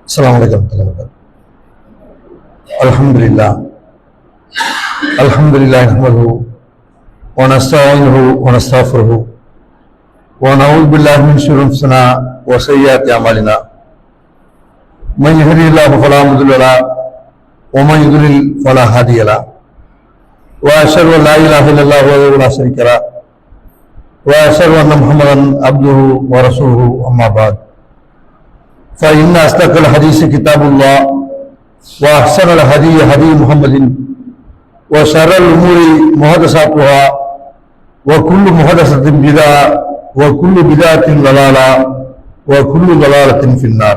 السلام عليكم ورحمة الله وبركاته. الحمد لله نحمده ونستعينه ونستغفره ونعوذ بالله من شرور أنفسنا وسيئات أعمالنا. من يهده الله فلا مضل له ومن يضلل فلا هادي له. وأشهد أن لا إله إلا الله وحده لا شريك له وأشهد أن محمدا عبده ورسوله. أما بعد، فإن أصدق الحديث كتاب الله وأحسن الهدي هدي محمد وشر الأمور محدثاتها وكل محدثة بدعة وكل بدعة ضلالة وكل ضلالة في النار.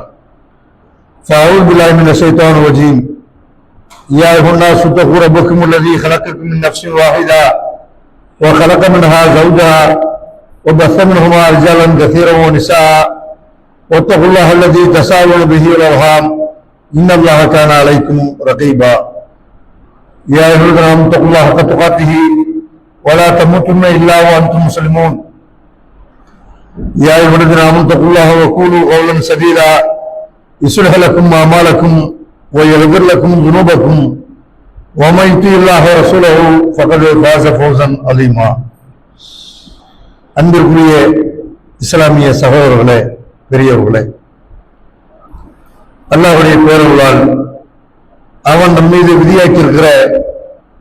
فأعوذ بالله من الشيطان الرجيم. يا أيها الناس اتقوا ربكم الذي خلقكم من نفس واحدة وخلق منها زوجها وبث منهما رجالا كثيرا ونساء واتقوا الله الذي تساءلون به والأرحام إن الله كان عليكم رقيبا. يا أيها الذين آمنوا اتقوا الله حق تقاته ولا تموتن إلا وأنتم مسلمون. يا أيها الذين آمنوا اتقوا الله وقولوا قولا سديدا يصلح لكم أعمالكم ويغفر لكم ذنوبكم ومن يطع الله ورسوله فقد فاز فوزا عظيما. அன்பிற்குரிய இஸ்லாமிய சகோதரர்களே, பெரியவர்களே, அல்லாஹ்வுடைய பேரருளால் அவன் நம் மீது விதியாக்கி இருக்கிற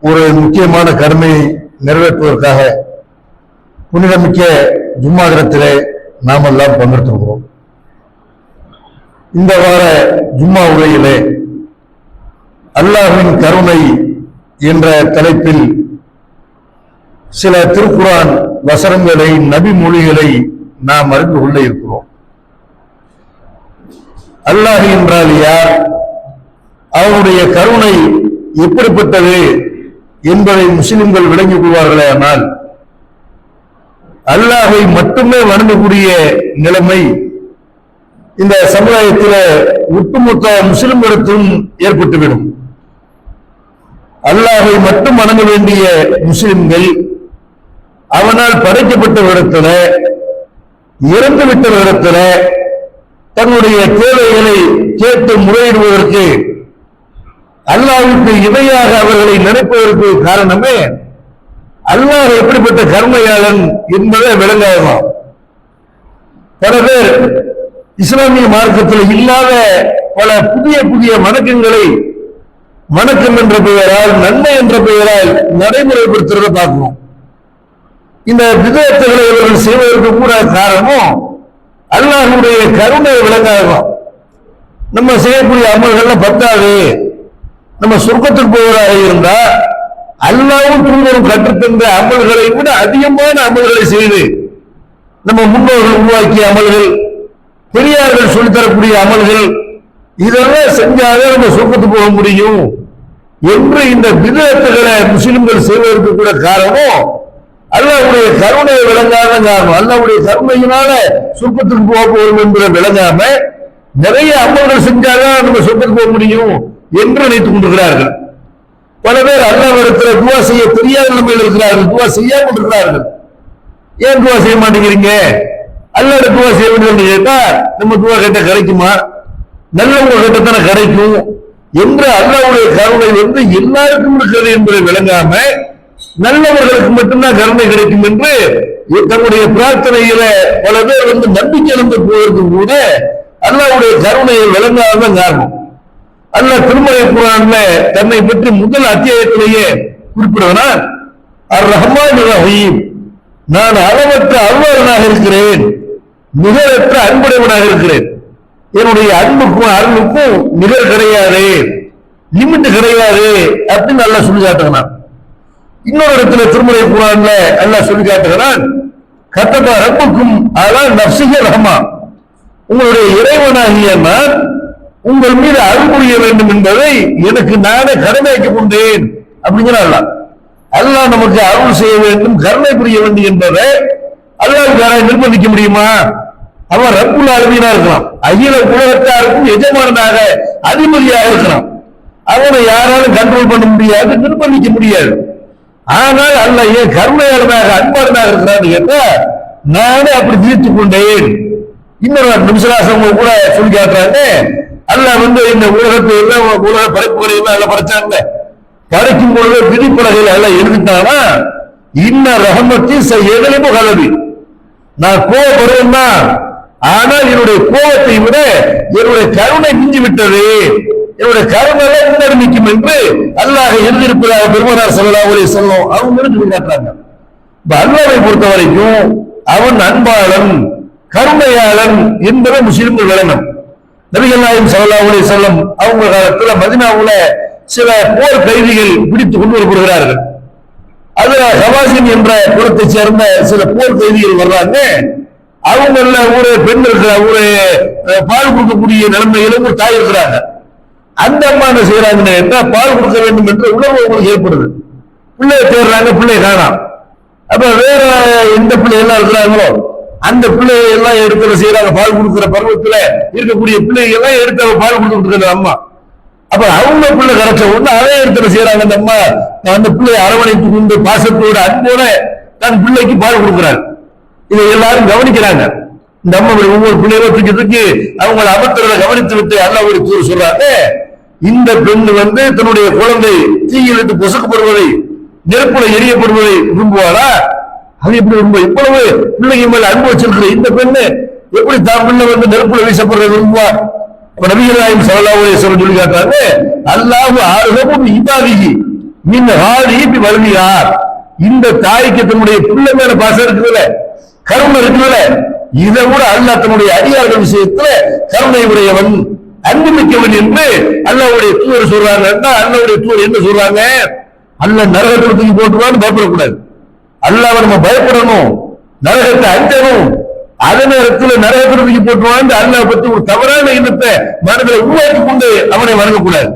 ஒரு முக்கியமான கடமையை நிறைவேற்றுவதற்காக புனிதமிக்க ஜும்மா தினத்திலே நாம் எல்லாம் பங்கெடுத்திருக்கிறோம். இந்த வார ஜும்மா உரையிலே அல்லாஹ்வின் கருணை என்ற தலைப்பில் சில திருக்குர்ஆன் வசனங்களை, நபி மொழிகளை நாம் அறிந்து கொள்ள இருக்கிறோம். அல்லாஹ் என்றால் யார், அவருடைய கருணை எப்படிப்பட்டது என்பதை முஸ்லிம்கள் விளங்கிக் கொள்வார்களே. ஆனால் அல்லாஹை மட்டுமே வணங்கக்கூடிய நிலைமை இந்த சமுதாயத்தில் ஒட்டுமொத்த முஸ்லிம்களுக்கும் ஏற்பட்டுவிடும். அல்லாஹை மட்டும் வணங்க வேண்டிய முஸ்லிம்கள் அவனால் படைக்கப்பட்டவரிடத்துல, இறந்துவிட்டவரிடத்துல தன்னுடைய தேவைகளை கேட்டு முறையிடுவதற்கு, அல்லாஹ்வுக்கு இணையாக அவர்களை நினைப்பதற்கு காரணமே அல்லாஹ் எப்படிப்பட்ட கருணையாளன் என்பதை விளங்காததான். பல பேர் இஸ்லாமிய மார்க்கத்தில் இல்லாத பல புதிய புதிய வணக்கங்களை வணக்கம் என்ற பெயரால், நன்மை என்ற பெயரால் நடைமுறைப்படுத்துறதை பார்க்கணும். இந்த விதத்துகளை இவர்கள் செய்வதற்கு கூட காரணம் அல்லாஹ்வுடைய கருணை விளங்காததான். நம்ம செய்யக்கூடிய அமல்கள்லாம் பத்தாது, நம்ம சொர்க்கத்துக்கு போவதாக இருந்தா அல்லாஹ்வும் தூதரும் கற்றுத்தந்த அமல்களை விட அதிகமான அமல்களை செய்து, நம்ம முன்னோர்கள் உருவாக்கிய அமல்கள், பெரியார்கள் சொல்லித்தரக்கூடிய அமல்கள், இதெல்லாம் செஞ்சாலே நம்ம சொர்க்கத்துக்கு போக முடியும் என்று இந்த விதத்துகளை முஸ்லிம்கள் செய்வதற்கு கூட காரணம் அல்லாஹ்வுடைய கருணையை விளங்காத காரணம். அல்லாஹ்வுடைய கருணையினால சொர்க்கத்துக்கு போக போகும் என்பதை விளங்காம நிறைய அமல்கள் செஞ்சாதான் நம்ம சொர்க்கத்துக்கு போக முடியும் என்று நினைத்துக் கொண்டிருக்கிறார்கள். பல பேர் அல்லாஹ்விடத்தில் துவா செய்ய தெரியாத நிலைமையில் இருக்கிறார்கள், துவா செய்யாமல் இருக்கிறார்கள். ஏன் துவா செய்ய மாட்டேங்கிறீங்க? அல்லாஹ்விட துவா செய்ய வேண்டும் கேட்டா நம்ம துவா கேட்ட கிடைக்குமா? நல்லவங்க கேட்டத்தானே கிடைக்கும் என்று அல்லாஹ்வுடைய கருணை எல்லாருக்கும் இருக்கிறது என்பதை விளங்காம நல்லவர்களுக்கு மட்டும்தான் கருணை கிடைக்கும் என்று தன்னுடைய பிரார்த்தனையில பல பேர் நம்பிக்கை இழந்து போவதற்கு கூட அல்லாஹ்வுடைய கருணையை விளங்காததான் காரணம். அல்லாஹ் திருமறை குர்ஆன்ல தன்னை பற்றி முதல் அத்தியாயத்திலேயே குறிப்பிடுகிறார், அர் ரஹ்மான் ரஹீம், நான் அளவற்ற அருளாளனாக இருக்கிறேன், நிகரற்ற அன்புடையவனாக இருக்கிறேன். என்னுடைய அன்புக்கும் அருளுக்கும் நிகர் கிடையாது, லிமிட் கிடையாது அப்படின்னு அல்லாஹ் சொல்லி காட்டுகிறான். இன்னொரு இடத்துல திருமறை குர்ஆன்ல அல்லாஹ் சொல்லி காட்டுகிறான், கத்தப ரப்புக்கும் அலா நஃப்ஸிஹி ரஹ்மா, உங்களுடைய இறைவனாகிய நான் உங்கள் மீது அருள் புரிய வேண்டும் என்பதை எனக்கு நானே கடமையாக்கி கொண்டேன் அப்படிங்கிற அல்லாஹ். அல்லாஹ் நமக்கு அருள் செய்ய வேண்டும், கருணை புரிய வேண்டும் என்பதை அல்லாஹ்வுக்கு யாராவது நிர்பந்திக்க முடியுமா? அவன் ரப்புல் ஆலமீனா இருக்கலாம், அகில உலகத்தாருக்கும் எஜமானனாக அதிபதியாக இருக்கலாம். அவனை யாராலும் கண்ட்ரோல் பண்ண முடியாது, நிர்பந்திக்க முடியாது. ஆனால் அல்லாஹ் ஏன் கருணையாளனாக அன்பாளனாக இருக்கிறான்னு கேட்டா நானே அப்படி தீர்த்து கொண்டேன். இன்னொரு நிமிஷம் கூட சொல்லி காட்டுறாங்க, அல்லாஹ் இந்த உலகத்தை எல்லாம் உலக படைப்புகளை எல்லாம் படைச்சாங்க. படைக்கும் பொழுது விதிப்பலகையில் எல்லாம் எழுதிட்டானா இன்ன ரஹமத்தி எதனையும் கலவி, நான் கோபப்படுவேன்னா ஆனால் என்னுடைய கோபத்தை விட என்னுடைய கருணை மிஞ்சி விட்டது, என்னுடைய கருணை முன்னாடி நிற்கும் என்று அல்லாஹ் எழுதியிருப்பதாக பெருமானார் ஸல்லல்லாஹு அலைஹி வஸல்லம் அவங்க சொல்லி காட்டுறாங்க. அல்லாஹ்வை பொறுத்த வரைக்கும் அவன் அன்பாளன் கருணையாளன் என்பதை முஸ்லிம்கள் விளங்கும். நபிகள் நாயகம் ஸல்லல்லாஹு அலைஹி வஸல்லம் அவங்க காலத்துல மதீனாவுல சில போர் கைதிகள் பிடித்து கொண்டு வரப்படுகிறார்கள். அதுல ஹவாஸின் என்ற குலத்தை சேர்ந்த சில போர் கைதிகள் வர்றாங்க. அவங்க ஒரு பெண் இருக்கிற ஒரு பால் கொடுக்கக்கூடிய நிலைமையில ஒரு தாய் இருக்கிறாங்க. அந்த அம்மா என்ன செய்யறாங்கன்னா பால் கொடுக்க வேண்டும் என்ற உணர்வு அவங்களுக்கு ஏற்படுது. பிள்ளைய தேடுறாங்க, பிள்ளைய காணாம். அப்ப வேற எந்த பிள்ளை எல்லாம் இருக்கிறாங்களோ அந்த பிள்ளைய எல்லாம் எடுத்து செய்யறாங்க. பால் கொடுக்கிற பருவத்துல இருக்கக்கூடிய பிள்ளைகள் எல்லாம் எடுத்து பால் கொடுத்துட்டு இருக்கிற அம்மா. அப்ப அவங்க பிள்ளை கிடைச்ச உடனே அதே இடத்துல செய்யறாங்க. அந்த அம்மா அந்த பிள்ளையை அரவணைத்து கொண்டு பாசத்தோட அன்போட தன் பிள்ளைக்கு பால் கொடுக்கிறாங்க. இதை எல்லாரும் கவனிக்கிறாங்க. இந்த அம்மா ஒவ்வொரு பிள்ளைகளை தூக்கி அவங்களை அமர்த்துறத கவனித்து விட்டு அல்லாஹ் ஒரு தூர் சொல்றாங்க, இந்த பெண் தன்னுடைய குழந்தை தீயில் விட்டு பொசுக்கப்படுவதை நெருப்புல எரியப்படுவதை விரும்புவாரா? அது எப்படி விரும்ப? இவ்வளவு பிள்ளைங்க மேல அன்பு வச்சிருக்கிற இந்த பெண்ணு எப்படி தான் பிள்ளை நெருப்புல வீசப்படுறதை விரும்புவார்? நபிகள் நாயகம் ஸல்லல்லாஹு அலைஹி வஸல்லம் சொல்லி காட்டுறாங்க, அல்லாஹ் அர்ஹமு இபாதிஹி மின் ஹாலிஹி வல்லியார். இந்த தாய்க்கு தன்னுடைய பிள்ளை மேல பாசம் இருக்குதுல, கருணை இருக்குதுல, இதை விட அல்லாஹ் தன்னுடைய அடியார்கள் விஷயத்துல கருணை உடையவன் அன்புமிக்கவன் என்று அல்லாஹ்வுடைய தூதர் சொல்றாங்க. அல்லாஹ்வுடைய தூதர் என்ன சொல்றாங்க? அல்லாஹ் நரகத்தை தூக்கி போட்டுவான்னு பயப்படக்கூடாது. அல்லாஹ்வை நம்ம பயப்படணும், நரகத்தை அஞ்சணும். அதே நேரத்தில் நரகத்தை தூக்கி போட்டுவான் அல்லாஹ் பத்தி ஒரு தவறான எண்ணத்தை மனதில் உருவாக்கி கொண்டு அவனை வணங்கக்கூடாது.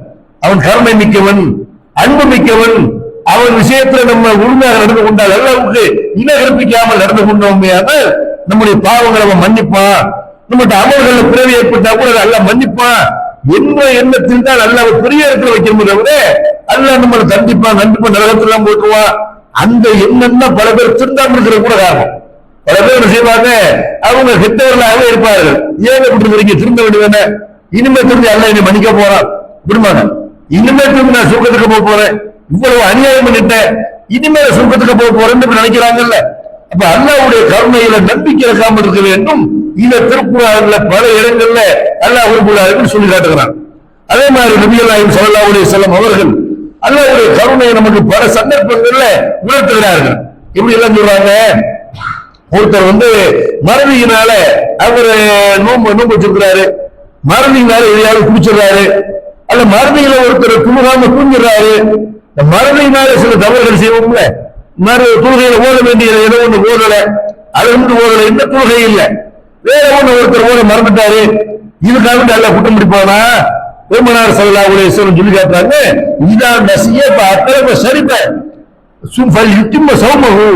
அவன் கருணை மிக்கவன், அன்பு மிக்கவன். அவன் விஷயத்துல நம்ம உண்மையாக நடந்து கொண்டால், அல்லாஹ்வுக்கு இணை கற்பிக்காமல் நடந்து கொண்டோமையான நம்முடைய பாவங்களை அவன் மன்னிப்பான். நம்மகிட்ட அமல்கள் பிறவி ஏற்பட்டா கூட அல்லாஹ் மன்னிப்பான் என்ற எண்ணத்தில் தான் அல்லாஹ் பெரிய இடத்துல வைக்கணும். தவிர அல்லாஹ் நம்மளை கண்டிப்பான் கண்டிப்பா நரகத்தெல்லாம் போட்டுருவான் அந்த எண்ணம் தான் பல பேர் திருந்தாமல் இருக்கிற கூட காரணம். பல பேர் என்ன செய்வாங்க, அவங்க கெட்டவர்களாகவே இருப்பார்கள். ஏன் இப்படி இருக்கீங்க, திருந்த வேண்டியதானே, இனிமே திரும்பி அல்லாஹ் என்னை மன்னிக்க போறான் விடுமாங்க. இனிமே திரும்பி நான் சுருக்கத்துக்கு போக போறேன், இவ்வளவு அநியாயம் பண்ணிட்டேன், இனிமேல் சுருக்கத்துக்கு போக போறேன்னு நினைக்கிறாங்கல்ல. அப்ப அல்லாஹ்வுடைய கருணையில நம்பிக்கை இருக்காமல் இருக்க வேண்டும். இத திருக்குறான்ல பல இடங்கள்ல அல்லாஹ் விரும்புகிறார்கள் சொல்லி காட்டுகிறான். அதே மாதிரி நபிகள் நாயகம் ஸல்லல்லாஹு அலைஹி வஸல்லம் அவர்கள் அல்லாஹ்வுடைய கருணையை நமக்கு பல சந்தர்ப்பங்கள்ல உணர்த்துகிறார்கள். எப்படி எல்லாம் சொல்றாங்க, ஒருத்தர் மறதியினால அவர் நோன்பு வச்சிருக்கிறாரு, மறதியினால எதையாவது குடிச்சிடுறாரு, அல்ல மறதியில ஒருத்தர் துணுகாம தூங்கிடுறாரு. மறதியினால சில தவறுகள் செய்வோம்ல, தொழுகையில ஓட வேண்டிய ஏதோ ஒண்ணு ஓடல, அது ஓடல, இந்த தொழுகை இல்லை, வேற ஒண்ணு ஒருத்தர் ஓட மறந்துட்டாரு, இதுக்காக நல்லா குற்றம் முடிப்பானா? பெருமானார் ஸல்லல்லாஹு அலைஹி வஸல்லம் சொல்லி காட்டுறாங்க, இதா நசிய அத்தரவ சரிப சுஃபல் யுத்திம்ம சௌமஹு.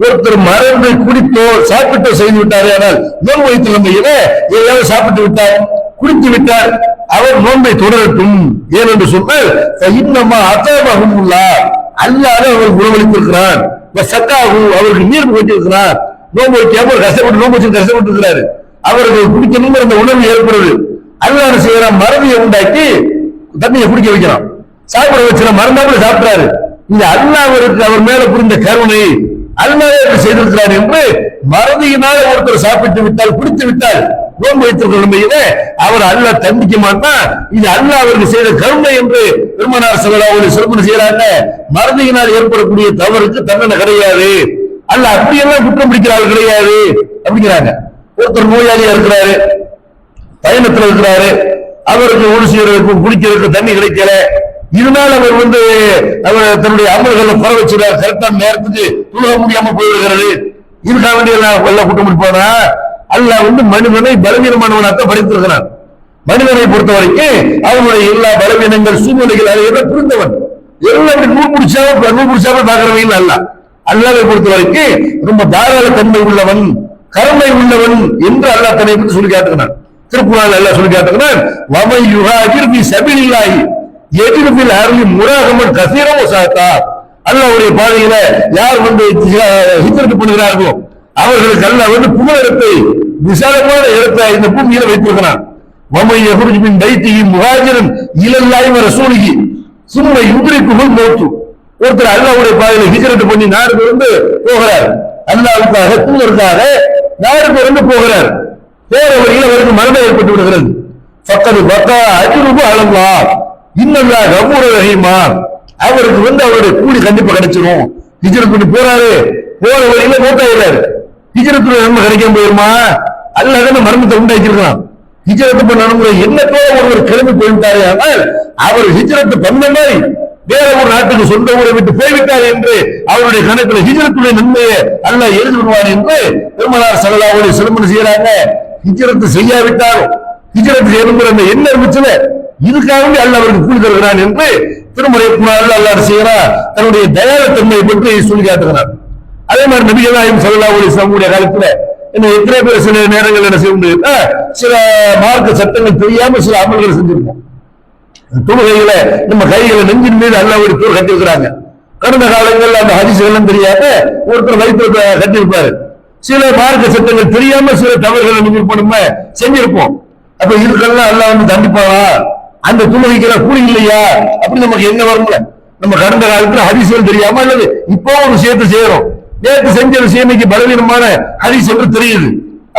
ஒருத்தர் மறந்து குடித்தோ சாப்பிட்டோ செய்து விட்டாரு, ஆனால் நோன்பு வைத்த நிலைமையில ஏதாவது சாப்பிட்டு விட்டார், குடித்து விட்டார், அவர் நோன்பை தொடரட்டும். ஏனென்று சொன்னால் இன்னமா அத்தரவஹுல்லாஹ், அல்லாஹ் அவர் உணவளித்திருக்கிறான், சக்காஹு அவருக்கு நீர் வைத்திருக்கிறார். நோன்பு வைக்காம கஷ்டப்பட்டு நோன்பு வச்சு கஷ்டப்பட்டு இருக்கிறாரு, அவர்கள் குடிக்கணும் அந்த உணவு ஏற்படுது. அல்லாஹ் செய்யறான், மறதியை உண்டாக்கி தண்ணியை குடிக்க வைக்கிறான், சாப்பிட வச்சு மறந்தாப்புல சாப்பிட்டாரு. இந்த அல்லாஹ்விற்கு அவர் மேல புரிந்த கருணை அல்லாஹ் செய்திருக்கிறார் என்று மறதியினால் ஒருத்தர் சாப்பிட்டு விட்டால் குடித்து விட்டால் நோன்பு வைத்திருக்கிற நிலைமையில அவர் அல்லாஹ் தண்டிக்க மாட்டான். இது அல்லாஹ் அவருக்கு செய்த கருணை என்று பெருமானார் ஸல்லல்லாஹு அலைஹி வஸல்லம் செய்யறாங்க. மறதியினால் ஏற்படக்கூடிய தவறுக்கு தண்டனை கிடையாது, அல்லாஹ் அப்படியெல்லாம் குற்றம் பிடிக்கிறார்கள் கிடையாது அப்படிங்கிறாங்க. ஒருத்தர் நோயாளியா இருக்கிறாரு, பயணத்துல இருக்கிறாரு, அவருக்கு ஒரு செய்யறதுக்கு குடிக்கிறதுக்கு தண்ணி கிடைக்கல, இதனால அவர் அவர் தன்னுடைய அமல்களை குறை வச்சுறாரு, கரெக்டான நேரத்துக்கு தொழுக முடியாம போயிருக்கிறது, இதுக்காக வேண்டிய எல்லாம் குற்றம் பிடிப்பானா? அல்லாஹ் மனிதனை பலவீனமானவனாக படைத்திருக்கிறான். மனிதனை பொறுத்த வரைக்கும் அவனுடைய எல்லா பலவீனங்கள் சூழ்நிலைகள் அதை புரிந்தவன், எல்லாம் நூல் முடிச்சாம பாக்குறவங்க அல்ல. அல்லாஹ்வை பொறுத்த வரைக்கும் ரொம்ப தாராள தன்மை உள்ளவன், கருணை உள்ளவன் என்று அல்லாஹ் தன்னை பற்றி சொல்லி காட்டுகிறான். திருக்குறான் அல்லாஹ் சொல்லி காட்டுகிறான், வமை யுஹாஜிர் ஃபீ சபீலில்லாஹி யஜிது ஃபில் அர்லி முராகமன் கஸீரன் வஸாத்தா. அல்லாஹ்வுடைய பாதையில யார் ஹிஜ்ரத் பண்ணுகிறார்களோ அவர்களுக்கு அல்லாஹ் புகலிடத்தை விசாலமான இடத்தை இந்த பூமியில வைத்திருக்கிறான். ومن يخرج من بيته مهاجرا الى الله ورسوله ثم يدركه الموت. ஒருத்தர் அல்லாஹ்வுடைய பாதையில ஹிஜ்ரத் பண்ணி நாடு வந்து போகிறார், அல்லாஹ்வுக்காக தூதருக்காக நாடு வந்து போகிறார். போற வழியில் அவருக்கு மரணம் ஏற்பட்டு விடுகிறது. ஃபக்கத் பக்கா அஜ்ருஹு அலல்லாஹ் இன்னல்லாஹ் கஃபூருர் ரஹீமா. அவருக்கு வந்து அவருடைய கூலி கண்டிப்பா கிடைச்சிரும். ஹிஜ்ரத் பண்ணி போறாரு, போற வழியில மூத்தாயிறாரு. ஹிஜ்ரத்துல நன்மை கிடைக்காம போயிருமா? அல்லாஹ் தான் மரணத்தை உண்டாக்கியிருக்கான். ஹிஜ்ரத் பண்ண நன்மை என்னத்தோட ஒருவர் கிளம்பி போய்விட்டாரு, ஆனால் அவர் ஹிஜ்ரத் பண்ண மாதிரி வேற ஒரு நாட்டுக்கு சொந்த ஊரை விட்டு போய்விட்டார் என்று அவருடைய கணக்குல ஹிஜ்ரத்துடைய நன்மையை அல்லாஹ் எழுதி விடுவார் என்று பெருமானார் ஸல்லல்லாஹு அலைஹி வஸல்லம் செய்யறாங்க. ஹிஜ்ரத் செய்யாவிட்டாலும் ஹிஜ்ரத் செய்யணுங்கிற அந்த எண்ணம் இருந்துச்சுல, இதுக்காகவே அல்லாஹ் அவருக்கு கூலி தருகிறான் என்று திருமறை குர்ஆன்ல அல்லாஹ் செய்யறான். தன்னுடைய தயாளத்தன்மையை பற்றி சொல்லி காட்டுகிறார். அதே மாதிரி நபிகள் நாயகம் ஸல்லல்லாஹு அலைஹி வஸல்லம் காலத்துல என்ன எத்தனை பேர் சில நேரங்கள் என்ன செய்ய சில மார்க்க சட்டங்கள் தெரியாம சில அமல்களை செஞ்சிருக்கோம். தொழுகையில நம்ம கைகளை நெஞ்சின் மீது அல்லாஹ்வுடைய தூர் கட்டியிருக்கிறாங்க. கடந்த காலங்கள்ல அந்த ஹதீஸ்கள் தெரியாம ஒருத்தர் வயிற்று கட்டியிருப்பாரு. சில மார்க்க சட்டங்கள் தெரியாம சில தவறுகளை நம்ம செஞ்சிருப்போம். அப்ப இதுக்கெல்லாம் அல்லாஹ் வந்து தண்டிப்பானா? அந்த தொழுகைக்கெல்லாம் கூலி இல்லையா? அப்படி நமக்கு என்ன வரும்ல? நம்ம கடந்த காலத்துல ஹதீஸ்கள் தெரியாம அல்லது இப்போ ஒரு விஷயத்தை செய்யறோம், நேற்று செஞ்ச விஷயம் இன்னைக்கு பலவீனமான ஹதீஸ் என்று தெரியுது.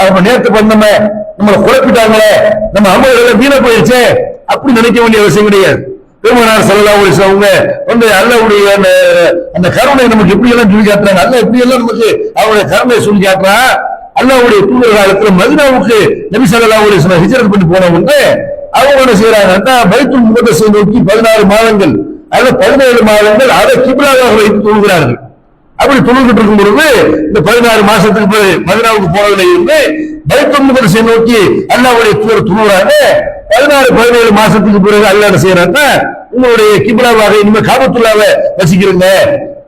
அப்ப நேற்று பண்ணமே நம்மளை குழப்பிட்டாங்களே, நம்ம அமல்களை வீணா போயிடுச்சே, அப்படி நினைக்க வேண்டிய அவசியம் கிடையாது. பெருமானார் ஸல்லல்லாஹு அலைஹி வஸல்லம் அவங்க வந்து அல்லாஹ்வுடைய அந்த கருணை நமக்கு எப்படி எல்லாம் சொல்லி காட்டுறாங்க. அல்லாஹ் எப்படி எல்லாம் நமக்கு அவருடைய கருணையை சொல்லி காட்டுறான். அல்லாஹ்வுடைய தூதர் காலத்துல மதீனாவுக்கு நபி ஸல்லல்லாஹு அலைஹி வஸல்லம் ஹிஜ்ரத் பண்ணி போனவங்க அவங்க என்ன செய்யறாங்க, பைத்துல் முகத்தஸை நோக்கி 16 மாதங்கள் அல்ல 17 மாதங்கள் அதை கிப்லாவாக வைத்து தொழுகிறார்கள். அப்படி தொழுகிட்டு இருக்கும் பொழுது இந்த 16 மாசத்துக்கு பிறகு மதீனாவுக்கு போனதுல இருந்து பைத்துல் முகத்தஸை நோக்கி அல்லாஹ்வுடைய தூதர் தொழுகிறாங்க. 16-17 மாசத்துக்கு பிறகு அல்லாஹ் என்ன செய்யறாங்க, உங்களுடைய கிப்லாவாக இனிமே காபத்துல்லாவை வச்சுக்கிறீங்க,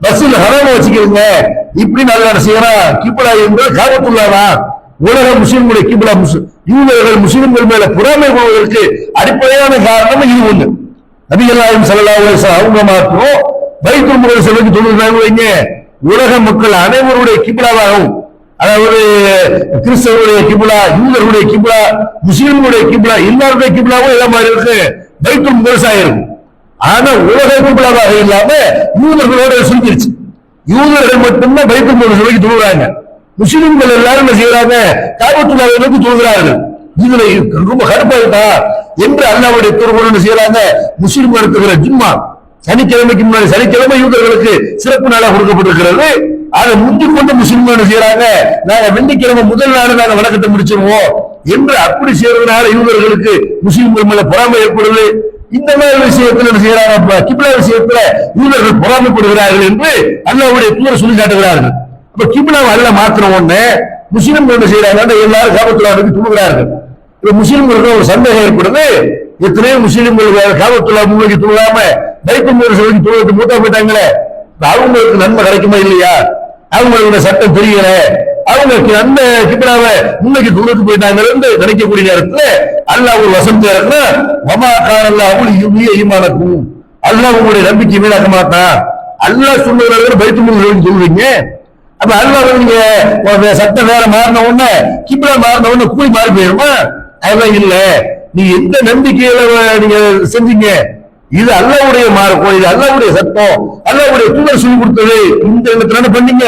மஸ்ஜிதுல் ஹராம வச்சுக்கிறீங்க, இப்படி அல்லாஹ் என்ன செய்யறான். கிப்லா என்பது காபத்துல்லாவா, உலக முஸ்லிம்களுடைய கிப்லா. யூதர்கள் முஸ்லிம்கள் மேல பொறாமை கொள்வதற்கு அடிப்படையான காரணம் இது ஒண்ணு. நபிகள் நாயகம் ஸல்லல்லாஹு அலைஹி வஸல்லம் அவங்க மாத்திரம் பைத்துல் முகத்தஸை நோக்கி தொழுகிறாங்க வைங்க, உலக மக்கள் அனைவருடைய கிப்லாவாகும். அதாவது கிறிஸ்தவருடைய கிப்லா, யூதர்களுடைய கிப்லா, முஸ்லிம்களுடைய கிப்லா, எல்லாருடைய கிப்லாவும் எல்லாம் மாதிரி இருக்கு, பைத்துல் முகத்தஸா இருக்கும். ஆனா உலக கிப்லாவாக இல்லாம யூதர்களோட சுருக்கிருச்சு. யூதர்கள் மட்டும்தான் பைத்துல் முகத்தஸை நோக்கி தொழுகிறாங்க. முஸ்லிம்கள் எல்லாரும் என்ன செய்யறாங்க, காபத்துல்லாவை நோக்கி தொழுகிறார்கள். இதுல ரொம்ப கடுப்பாயிட்டா என்று அல்லாஹ்வுடைய தூதர் என்ன செய்யறாங்க, முஸ்லிம் நடத்துகிற ஜும்மா சனிக்கிழமைக்கு முன்னாடி, சனிக்கிழமை யூதர்களுக்கு சிறப்பு நாளாக கொடுக்கப்பட்டிருக்கிறது. அதை முந்திக் கொண்டு முஸ்லிம்கள் என்ன செய்யறாங்க, நாங்க வெள்ளிக்கிழமை முதல் நாள் நாங்க வணக்கத்தை முடிச்சிருவோம் என்று அப்படி செய்யறதுனால யூதர்களுக்கு முஸ்லிம்கள் மேல பொறாமை ஏற்படுது. இந்த மாதிரி விஷயத்துல என்ன செய்யறாங்க, கிப்லா விஷயத்துல யூதர்கள் பொறாமைப்படுகிறார்கள் என்று அல்லாஹ்வுடைய தூதர் சொல்லி காட்டுகிறார்கள். அப்ப கிப்லாவை அல்லாஹ் மாத்திர உடனே முஸ்லிம்கள் என்ன செய்யறாங்க, எல்லாரும் காபத்துல்லாவை தொழுகிறார்கள். இப்ப முஸ்லிம்களுக்கு ஒரு சந்தேகம் ஏற்படுது, எத்தனையோ முஸ்லிம்கள் காபத்துல்லா முன்னோக்கி தொழாம பைத்துல் முகத்தஸை தொழுது மூத்தா போயிட்டாங்களே, அவங்களுக்கு நன்மை கிடைக்குமா இல்லையா? அவங்களுக்கு சட்டம் தெரியல, அவங்களுக்கு அந்த கிப்லாவை முன்னோக்கி தொழுது போயிட்டாங்க என்று நினைக்கக்கூடிய நேரத்துல அல்லாஹ் ஒரு வசனத்தை இறக்குனா, வமா கானல்லாஹு லியுதிய்ய ஈமானக்கும், அல்லாஹ் உங்களுடைய நம்பிக்கை வீணாக்க மாட்டான். அல்லாஹ் சொன்னதுல பைத்துல் முகத்தஸை சொல்றீங்க. அப்ப அல்லாஹ் நீங்க சட்டம் வேற மாறின உடனே கிப்லா மாறின உடனே கூலி மாறி போயிருமா? அதெல்லாம் இல்ல. நீங்க எந்த நம்பிக்கையில நீங்க செஞ்சீங்க, இது அல்லாஹ்வுடைய மார்க்கம், இது அல்லாஹ்வுடைய சட்டம், அல்லாஹ்வுடைய தூதர் சொல்லி கொடுத்தது, இந்த எண்ணத்துல பண்ணீங்க,